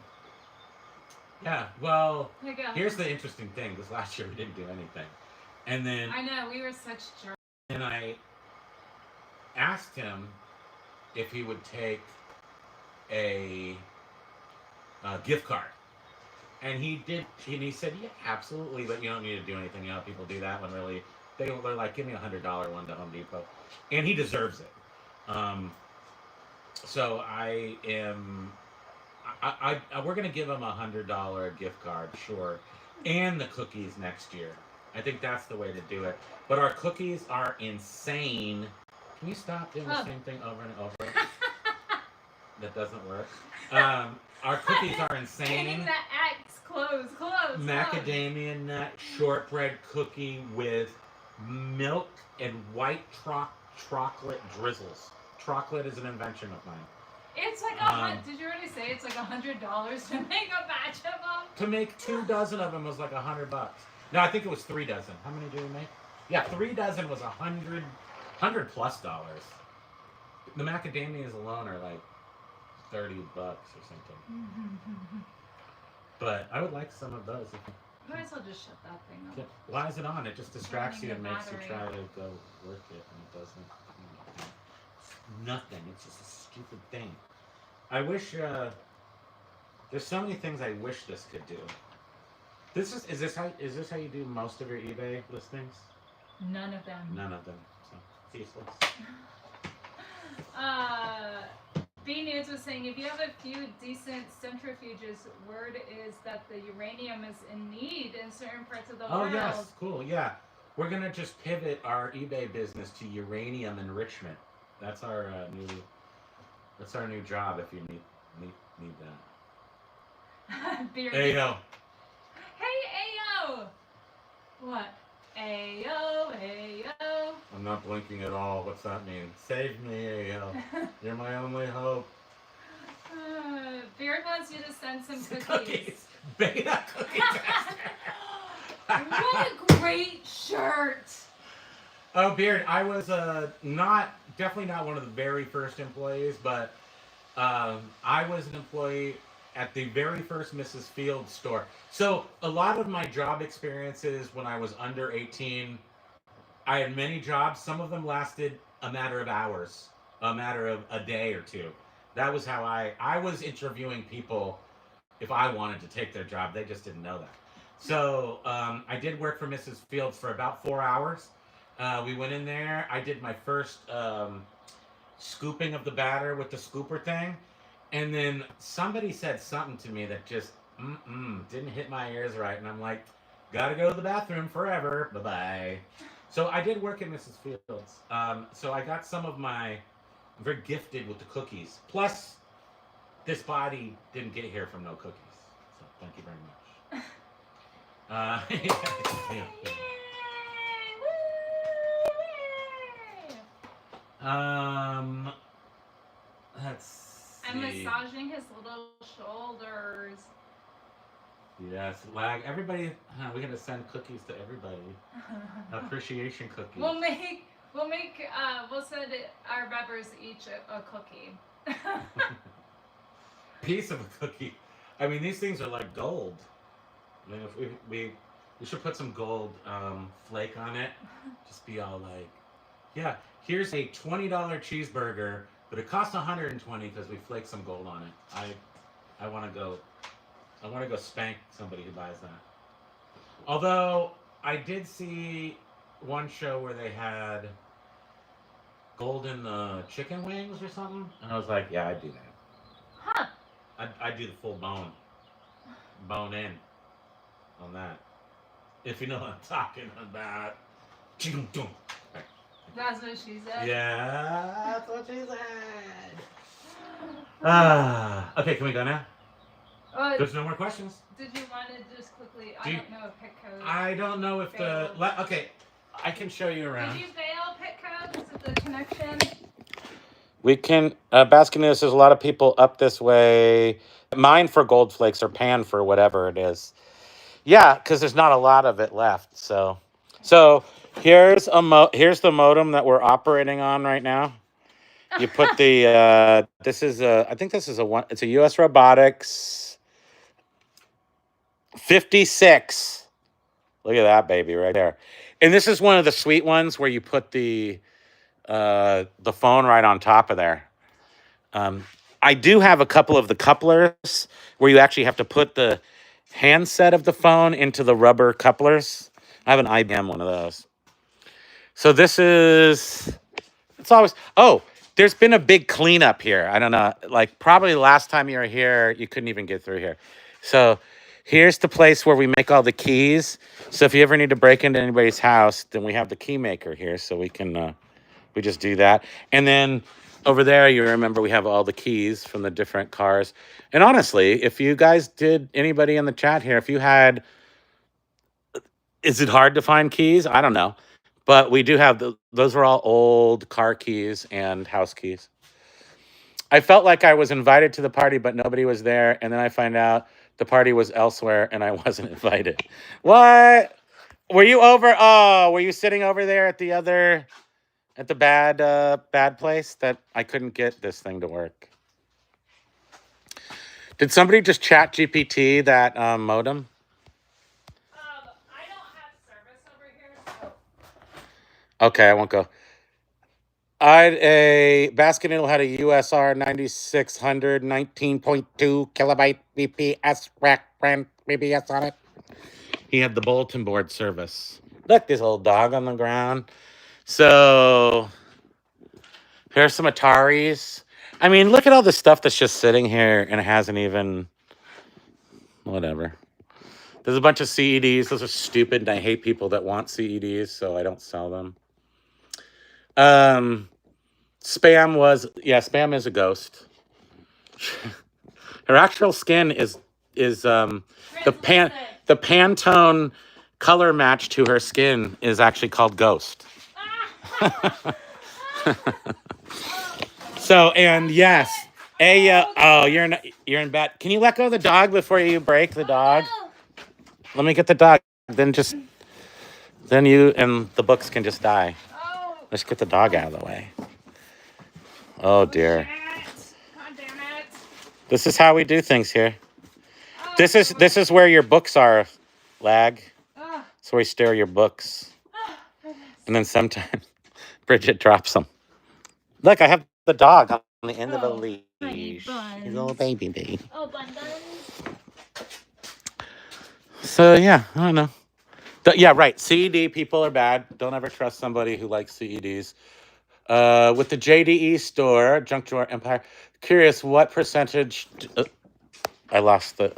Well, here's the interesting thing. This last year we didn't do anything, and then I know we were such jerks. And I asked him if he would take a gift card. And he did, and he said, yeah, absolutely, but you don't need to do anything. You know, people do that when really, they're like, give me $100 one to Home Depot. And he deserves it. So I am, we're going to give him a $100 gift card, sure. And the cookies next year. I think that's the way to do it. But our cookies are insane. Can you stop doing the same thing over and over? That doesn't work. Our cookies are insane. Getting the X close. Macadamia nut shortbread cookie with milk and white chocolate drizzles. Chocolate is an invention of mine. It's like did you already say it's like $100 to make a batch of them? To make 2 dozen of them was like $100. No, I think it was 3 dozen. How many do we make? Yeah, 3 dozen was $100+ dollars. The macadamias alone are like $30 or something. But I would like some of those. Might as well just shut that thing off. Why is it on? It just distracts you and makes you battery. try to go work it, and it doesn't. It's nothing. It's just a stupid thing. I wish. There's so many things I wish this could do. Is this how you do most of your eBay listings? None of them. None of them. So it's useless. B News was saying if you have a few decent centrifuges, word is that the uranium is in need in certain parts of the world. Oh yes, cool. Yeah, we're gonna just pivot our eBay business to uranium enrichment. That's our new job. If you need that. Beer. Ayo. Hey Ayo. What? Ayo, Ayo. I'm not blinking at all. What's that mean? Save me, Ayo. You're my only hope. Beard wants you to send some cookies. Beta cookie tester. What a great shirt. Oh, Beard, I was definitely not one of the very first employees, but I was an employee at the very first Mrs. Fields store. So a lot of my job experiences when I was under 18, I had many jobs. Some of them lasted a matter of hours, a matter of a day or two. That was how I was interviewing people if I wanted to take their job. They just didn't know that. So I did work for Mrs. Fields for about 4 hours. We went in there. I did my first scooping of the batter with the scooper thing. And then somebody said something to me that just didn't hit my ears right. And I'm like, gotta go to the bathroom forever. Bye-bye. So I did work at Mrs. Fields. So I got some of I'm very gifted with the cookies. Plus, this body didn't get here from no cookies. So thank you very much. Yeah. I'm massaging his little shoulders. Yes, lag. Everybody, we gotta send cookies to everybody. Appreciation cookies. We'll send our members each a cookie. Piece of a cookie. I mean, these things are like gold. I mean, if we should put some gold flake on it. Just be all like, yeah, here's a $20 cheeseburger, but it costs $120 because we flaked some gold on it. I want to go spank somebody who buys that. Although I did see one show where they had gold in the chicken wings or something, and I was like, yeah, I'd do that. Huh? I'd do the full bone in on that. If you know what I'm talking about. That's what she said. Yeah, that's what she said. Okay, can we go now? There's no more questions. Did you want to just quickly? Do I you- don't know if pit code. I don't know if the... failed. Okay, I can show you around. Did you fail pit code? Is it the connection? We can... Baskin News, there's a lot of people up this way. Mine for gold flakes or pan for whatever it is. Yeah, because there's not a lot of it left. So here's the modem that we're operating on right now. You put the this is a, I think this is a one. It's a U.S. Robotics 56. Look at that baby right there. And this is one of the sweet ones where you put the phone right on top of there. I do have a couple of the couplers where you actually have to put the handset of the phone into the rubber couplers. I have an IBM one of those. So this is, it's always, oh, there's been a big cleanup here. I don't know, like probably last time you were here, you couldn't even get through here. So here's the place where we make all the keys. So if you ever need to break into anybody's house, then we have the key maker here. So we can, we just do that. And then over there, you remember we have all the keys from the different cars. And honestly, if you guys did, anybody in the chat here, if you had, is it hard to find keys? I don't know. But we do have, those are all old car keys and house keys. I felt like I was invited to the party, but nobody was there. And then I find out the party was elsewhere and I wasn't invited. What? Were you over? Oh, were you sitting over there at the other... at the bad place that I couldn't get this thing to work? Did somebody just chat GPT that modem? I don't have service over here, so. Okay, I won't go. Baskin Noodle had a USR 9600 19.2 kilobyte BPS rack brand BBS on it. He had the bulletin board service. Look, this little dog on the ground. So here's some Ataris. I mean, look at all the stuff that's just sitting here and it hasn't even... whatever. There's a bunch of CEDs. Those are stupid, and I hate people that want CEDs, so I don't sell them. Spam is a ghost. Her actual skin is the Pantone color match to her skin is actually called Ghost. So, and yes, you're in bed. Can you let go of the dog before you break the dog? Let me get the dog. Then you and the books can just die. Let's get the dog out of the way. Oh dear. God damn it. This is how we do things here. This is where your books are, lag. That's where we store your books. And then sometimes Bridget drops them. Look, I have the dog on the end of the leash. He's a little baby. Oh, bun buns. So yeah, I don't know. Yeah, right. CED people are bad. Don't ever trust somebody who likes CEDs. With the JDE store, Junk Drawer Empire, curious what percentage... I lost the...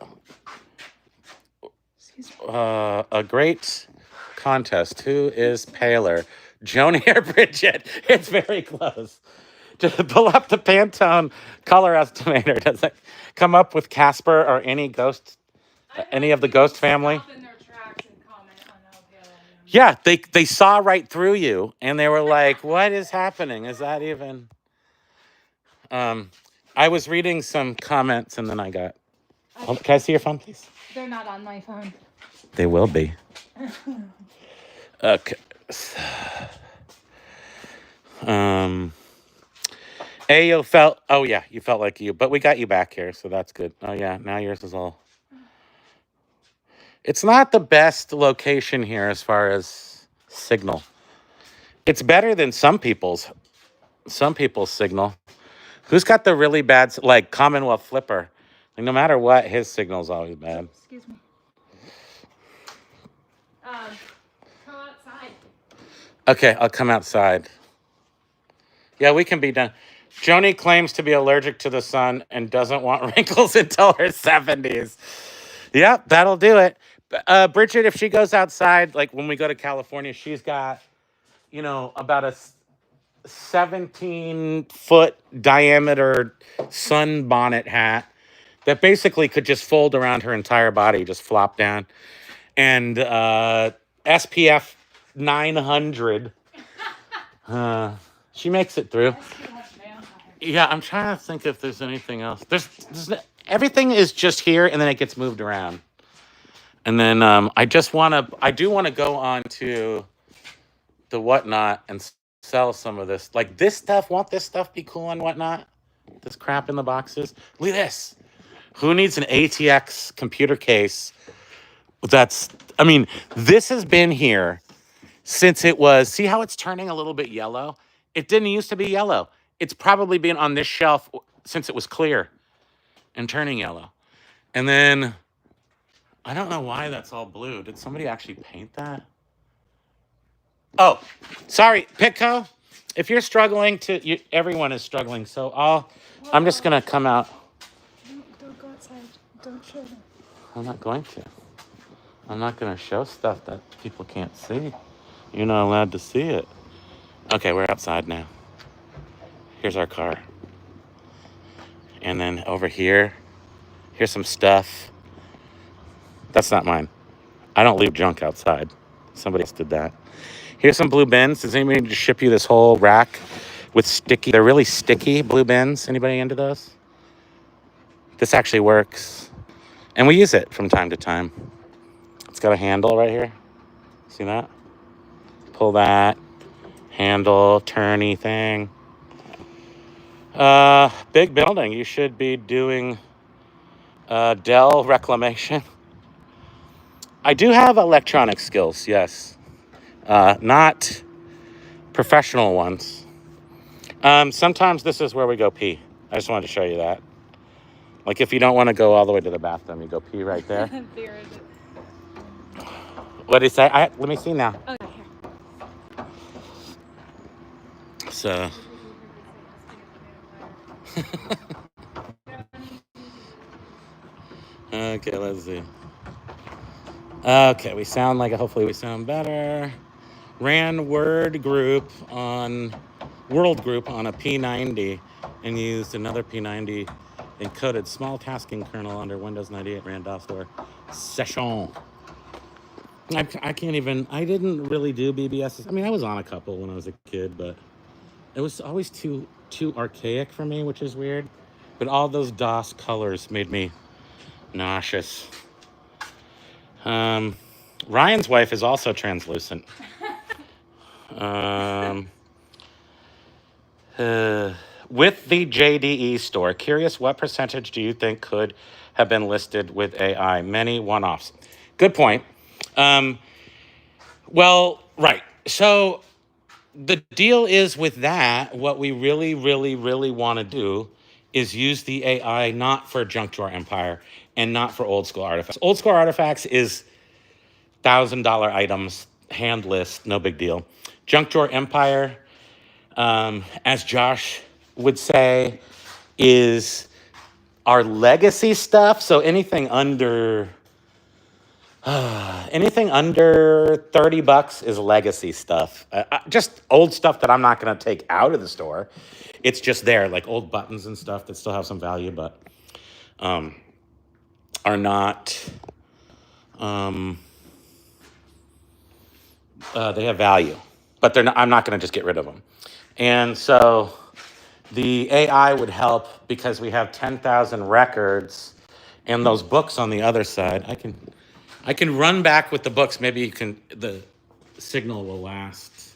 a great contest. Who is paler? Joni or Bridget? It's very close. Just pull up the Pantone color estimator. Does it come up with Casper or any ghost, any of the ghost family? Yeah, they saw right through you, and they were like, "What is happening? Is that even?" I was reading some comments, and then I got. Oh, can I see your phone, please? They're not on my phone. They will be. Okay. You felt. Oh yeah, you felt like you, but we got you back here, so that's good. Oh yeah, now yours is all. It's not the best location here as far as signal. It's better than some people's signal. Who's got the really bad, like Commonwealth Flipper? Like, no matter what, his signal's always bad. Excuse me. Come outside. Okay, I'll come outside. Yeah, we can be done. Joni claims to be allergic to the sun and doesn't want wrinkles until her 70s. Yep, that'll do it. Bridget, if she goes outside, like when we go to California, she's got, about a 17-foot diameter sunbonnet hat that basically could just fold around her entire body, just flop down. And SPF 900. She makes it through. Yeah, I'm trying to think if there's anything else. Everything is just here, and then it gets moved around. And then I do want to go on to the Whatnot and sell some of this. Like this stuff, won't this stuff be cool on Whatnot? This crap in the boxes. Look at this. Who needs an ATX computer case? This has been here since it was, see how it's turning a little bit yellow? It didn't used to be yellow. It's probably been on this shelf since it was clear and turning yellow. And then, I don't know why that's all blue. Did somebody actually paint that? Oh, sorry, Pitco. If you're struggling everyone is struggling. So I'm just gonna come out. Don't go outside. Don't show them. I'm not going to. I'm not gonna show stuff that people can't see. You're not allowed to see it. Okay, we're outside now. Here's our car. And then over here, here's some stuff. That's not mine. I don't leave junk outside. Somebody else did that. Here's some blue bins. Does anybody need to ship you this whole rack with they're really sticky blue bins? Anybody into those? This actually works. And we use it from time to time. It's got a handle right here. See that? Pull that. Handle, turny thing. Big building. You should be doing Dell reclamation. I do have electronic skills, yes. Not professional ones. Sometimes this is where we go pee. I just wanted to show you that. Like if you don't want to go all the way to the bathroom, you go pee right there. What did he say? Let me see now. Okay. So. Okay, let's see. Okay, hopefully we sound better. Ran world group on a P90 and used another P90 encoded small tasking kernel under Windows 98 ran DOS for session. I didn't really do BBSs. I mean, I was on a couple when I was a kid, but it was always too archaic for me, which is weird. But all those DOS colors made me nauseous. Ryan's wife is also translucent. With the JDE store, curious what percentage do you think could have been listed with AI? Many one-offs. Good point. Well, right. So the deal is with that, what we really, really, really want to do is use the AI not for Junk Drawer Empire and not for Old School Artifacts. Old School Artifacts is $1,000 items, hand list, no big deal. Junk Drawer Empire, as Josh would say, is our legacy stuff. So anything under $30 is legacy stuff. Just old stuff that I'm not going to take out of the store. It's just there, like old buttons and stuff that still have some value, but are not. They have value, but they're not. I'm not going to just get rid of them. And so the AI would help because we have 10,000 records and those books on the other side. I can run back with the books. Maybe the signal will last.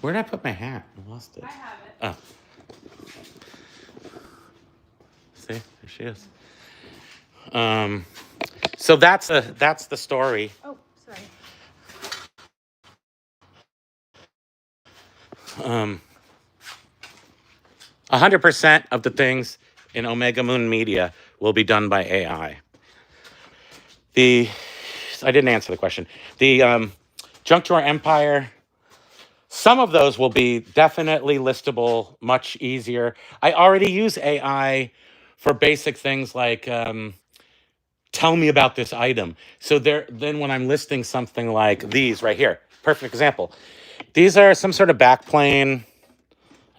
Where did I put my hat? I lost it. I have it. Oh. See, there she is. So that's the story. Oh, sorry. 100% of the things in Omega Moon Media will be done by AI. I didn't answer the question. The Junk Drawer Empire, some of those will be definitely listable much easier. I already use AI for basic things like tell me about this item. So then when I'm listing something like these right here, perfect example. These are some sort of backplane.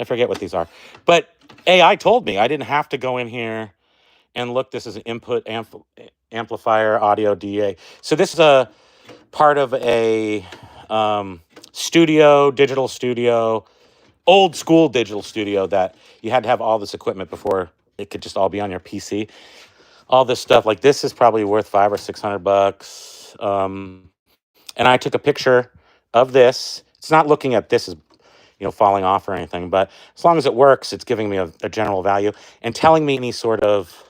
I forget what these are. But AI told me I didn't have to go in here And look, this is an input amplifier audio DA. So this is a part of a digital studio, old school digital studio that you had to have all this equipment before it could just all be on your PC. All this stuff, like this is probably worth $500 or $600. And I took a picture of this. It's not looking at this as falling off or anything, but as long as it works, it's giving me a general value and telling me any sort of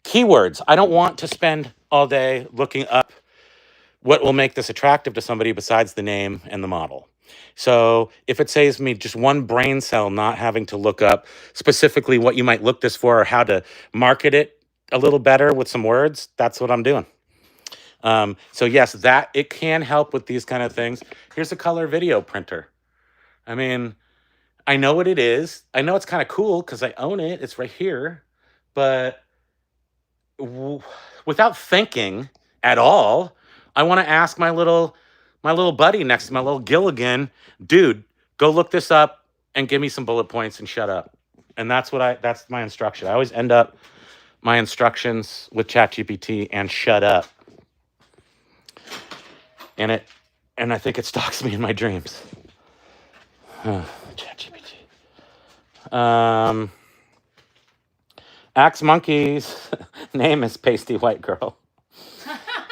keywords. I don't want to spend all day looking up what will make this attractive to somebody besides the name and the model. So if it saves me just one brain cell not having to look up specifically what you might look this for or how to market it a little better with some words, that's what I'm doing. So yes, that it can help with these kind of things. Here's a color video printer. I mean, I know what it is. I know it's kind of cool because I own it. It's right here. But without thinking at all, I want to ask my little buddy next to my little Gilligan, dude, go look this up and give me some bullet points and shut up. And that's my instruction. I always end up my instructions with ChatGPT and shut up. And I think it stalks me in my dreams. ChatGPT. Axe Monkey's name is Pasty White Girl.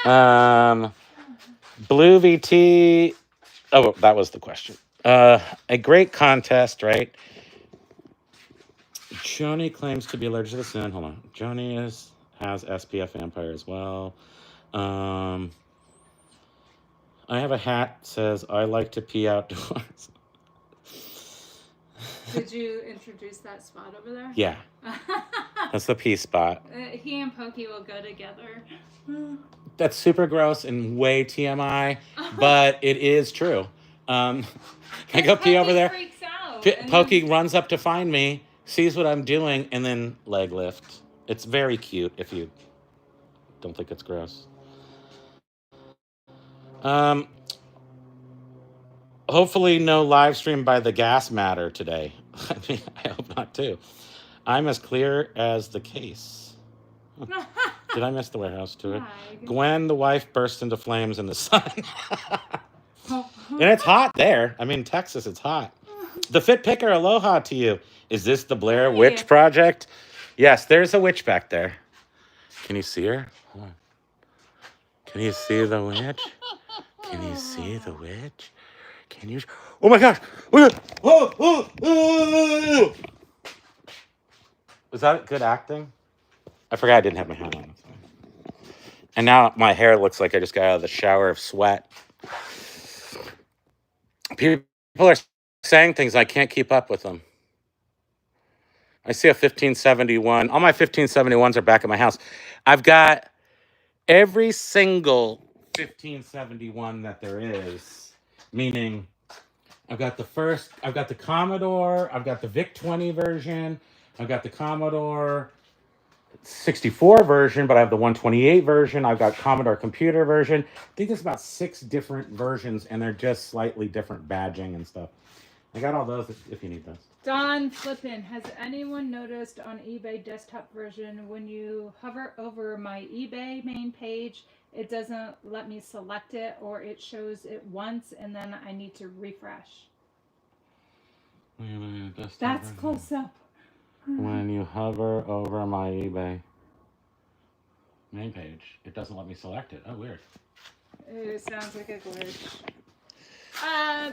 Blue VT. Oh, that was the question. A great contest, right? Joni claims to be allergic to the sun. Hold on. Joni has SPF Vampire as well. I have a hat that says I like to pee outdoors. Did you introduce that spot over there? Yeah. That's the pee spot. He and Pokey will go together. That's super gross and way TMI, but it is true. I go pee over there. Freaks out, Pokey runs up to find me, sees what I'm doing, and then leg lift. It's very cute if you don't think it's gross. Hopefully no live stream by the gas matter today. I mean, I hope not too. I'm as clear as the case. Did I miss the warehouse tour? Gwen, the wife, burst into flames in the sun. And it's hot there. I mean, Texas, it's hot. The Fit Picker, aloha to you. Is this the Blair Witch Project? Yes, there's a witch back there. Can you see her? Hold on. Can you see the witch? Can you see the witch? Can you? Oh my gosh! Was that good acting? I forgot I didn't have my hat on. And now my hair looks like I just got out of the shower of sweat. People are saying things, I can't keep up with them. I see a 1571. All my 1571s are back at my house. I've got every single 1571 that there is, meaning I've got the Commodore, I've got the VIC-20 version, I've got the Commodore 64 version, but I have the 128 version. I've got Commodore computer version. I think there's about 6 different versions, and they're just slightly different badging and stuff. I got all those if you need those. Don Flippin, has anyone noticed on eBay desktop version when you hover over my eBay main page, it doesn't let me select it, or it shows it once and then I need to refresh? That's close up. When you hover over my eBay main page, it doesn't let me select it. Oh, weird. It sounds like a glitch.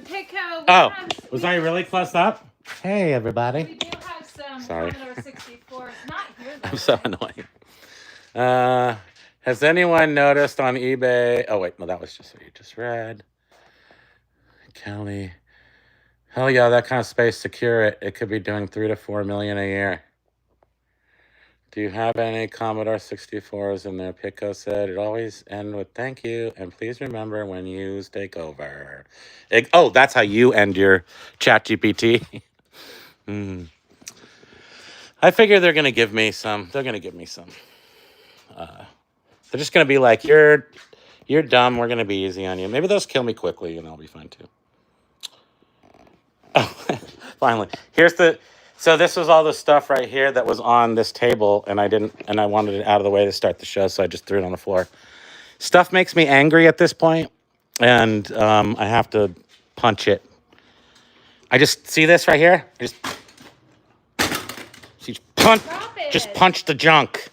Pico. Oh, was I really close up? Hey, everybody. We do have some Sorry. Commodore 64s. Not here, though. I'm so annoying. Has anyone noticed on eBay? Oh, wait. No, that was just what you just read. Kelly. Hell yeah, that kind of space, secure it. It could be doing 3 to 4 million a year. Do you have any Commodore 64s in there? Pico said it always end with thank you, and please remember when you take over. Oh, that's how you end your ChatGPT. I figure they're gonna give me some. They're gonna give me some. They're just gonna be like, you're dumb. We're gonna be easy on you. Maybe they'll kill me quickly, and I'll be fine too. Oh, finally. Here's the So this was all the stuff right here that was on this table, and I wanted it out of the way to start the show, so I just threw it on the floor. Stuff makes me angry at this point, and I have to punch it. I just see this right here. I just punch the junk.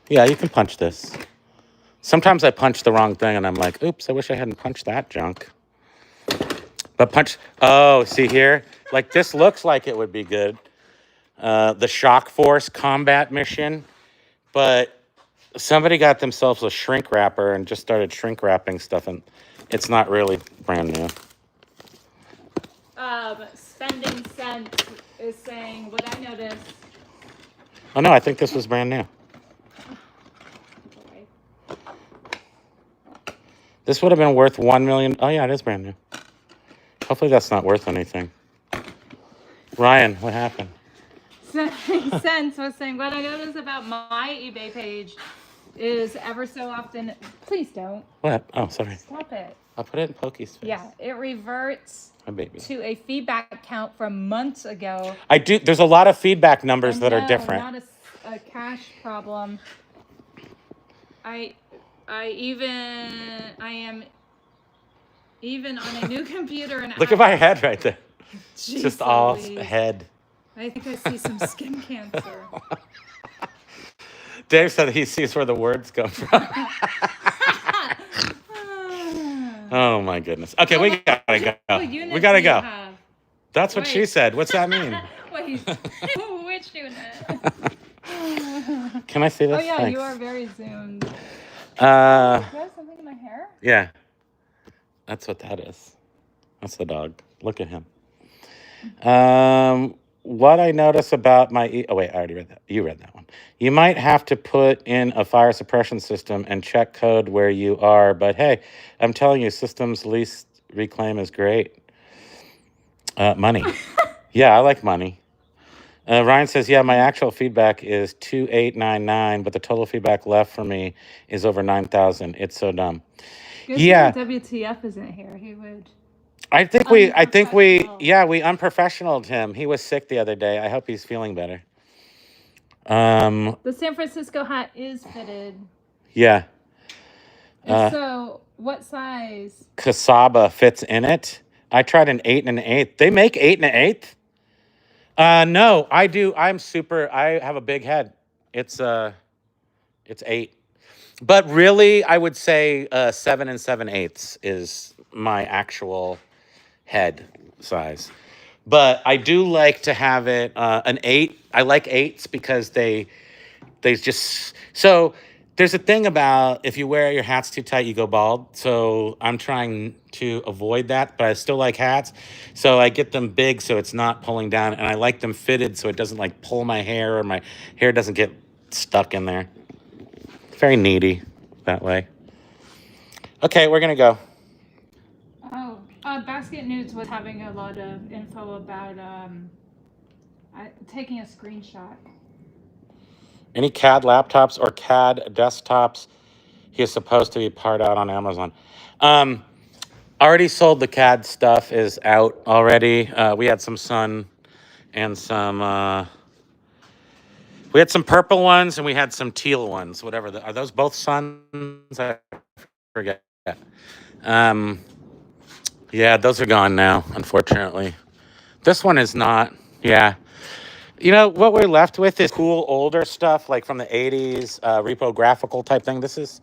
Yeah, you can punch this. Sometimes I punch the wrong thing, and I'm like, oops, I wish I hadn't punched that junk. But oh, see here? Like, this looks like it would be good. The Shock Force combat mission. But somebody got themselves a shrink wrapper and just started shrink wrapping stuff, and it's not really brand new. Spending Sense is saying, what I noticed. Oh, no, I think this was brand new. This would have been worth $1 million. Oh, yeah, it is brand new. Hopefully that's not worth anything. Ryan, what happened? Spending Sense was saying, what I noticed about my eBay page is ever so often, please don't. What? Oh, sorry. Stop it. I'll put it in Pokey's face. Yeah, it reverts My baby. to a feedback count from months ago. I do. There's a lot of feedback numbers that are different. Not a cache problem. I am even on a new computer and Look at my head right there. Jeez, It's just all Louise. head. I think I see some skin cancer. Dave said he sees where the words come from. Oh my goodness. Okay, we gotta go. We gotta go. That's what she said. What's that mean? Wait, which unit? Can I see this? Oh yeah, Thanks. you are very zoomed. Do Uh, I have something in my hair? yeah. That's what that is. That's the dog. Look at him. What I notice about my... oh, wait, I already read that. You read that one. You might have to put in a fire suppression system and check code where you are. But hey, I'm telling you, systems least reclaim is great. Money. Yeah, I like money. Ryan says, yeah, my actual feedback is 2899, but the total feedback left for me is over 9,000. It's so dumb. Good Yeah. thing WTF isn't here. He would. I think we unprofessionaled him. He was sick the other day. I hope he's feeling better. The San Francisco hat is fitted. Yeah. So, what size? Kasaba fits in it. I tried an 8 and an 8. They make 8 and an 8? No, I do. I have a big head. It's 8. But really, I would say 7 and 7/8 is my actual head size. But I do like to have it an 8. I like 8s because they just... So there's a thing about if you wear your hats too tight, you go bald. So I'm trying to avoid that, but I still like hats. So I get them big so it's not pulling down, and I like them fitted so it doesn't like pull my hair or my hair doesn't get stuck in there. Very needy that way. Okay, we're going to go. Oh, Basket News was having a lot of info about taking a screenshot. Any CAD laptops or CAD desktops he is supposed to be part out on Amazon. Already sold. The CAD stuff is out already. We had some sun and some... we had some purple ones and we had some teal ones, whatever. Are those both suns? I forget. Yeah, those are gone now, unfortunately. This one is not. Yeah. You know, what we're left with is cool older stuff, like from the 80s, reprographical type thing. That's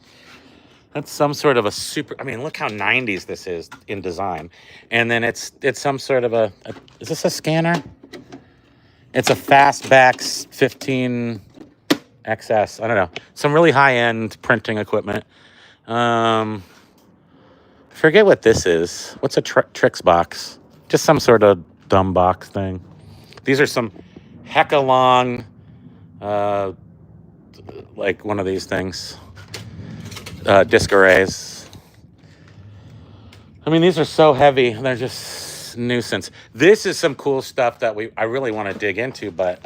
some sort of a super... I mean, look how 90s this is in design. And then it's some sort of a... Is this a scanner? It's a Fastback 15XS. I don't know. Some really high-end printing equipment. Forget what this is. What's a Trix box? Just some sort of dumb box thing. These are some hecka long, like one of these things. Disc arrays. I mean, these are so heavy. They're just nuisance. This is some cool stuff that I really want to dig into, but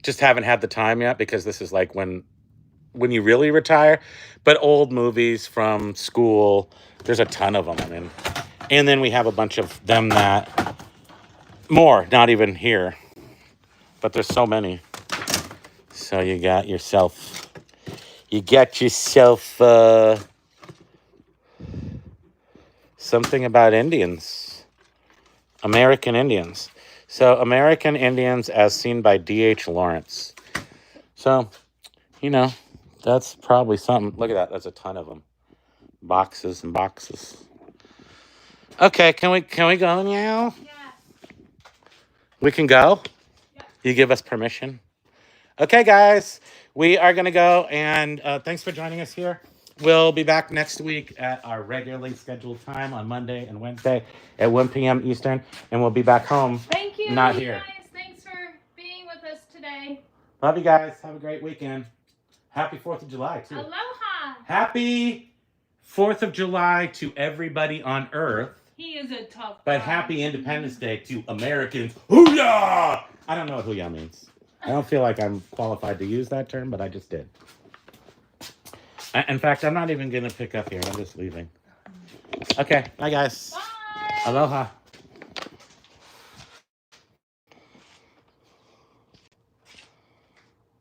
just haven't had the time yet because this is like when you really retire. But old movies from school, there's a ton of them. I mean, And then we have a bunch of them that more, not even here, but there's so many. So you got yourself something about Indians, American Indians. So American Indians as seen by D.H. Lawrence. So, you know, that's probably something. Look at that. That's a ton of them. Boxes and boxes. Okay, can we go now? Yes. We can go? Yep. You give us permission? Okay, guys, we are going to go, and thanks for joining us here. We'll be back next week at our regularly scheduled time on Monday and Wednesday at 1 p.m. Eastern, and we'll be back home. Thank you, Not you here. guys. Thanks for being with us today. Love you guys. Have a great weekend. Happy 4th of July, too. Aloha. Happy 4th of July to everybody on Earth. He is a tough But guy. happy Independence Day to Americans. Hoo-yah! I don't know what hoo-yah means. I don't feel like I'm qualified to use that term, but I just did. In fact, I'm not even going to pick up here. I'm just leaving. Okay. Bye, guys. Bye. Aloha.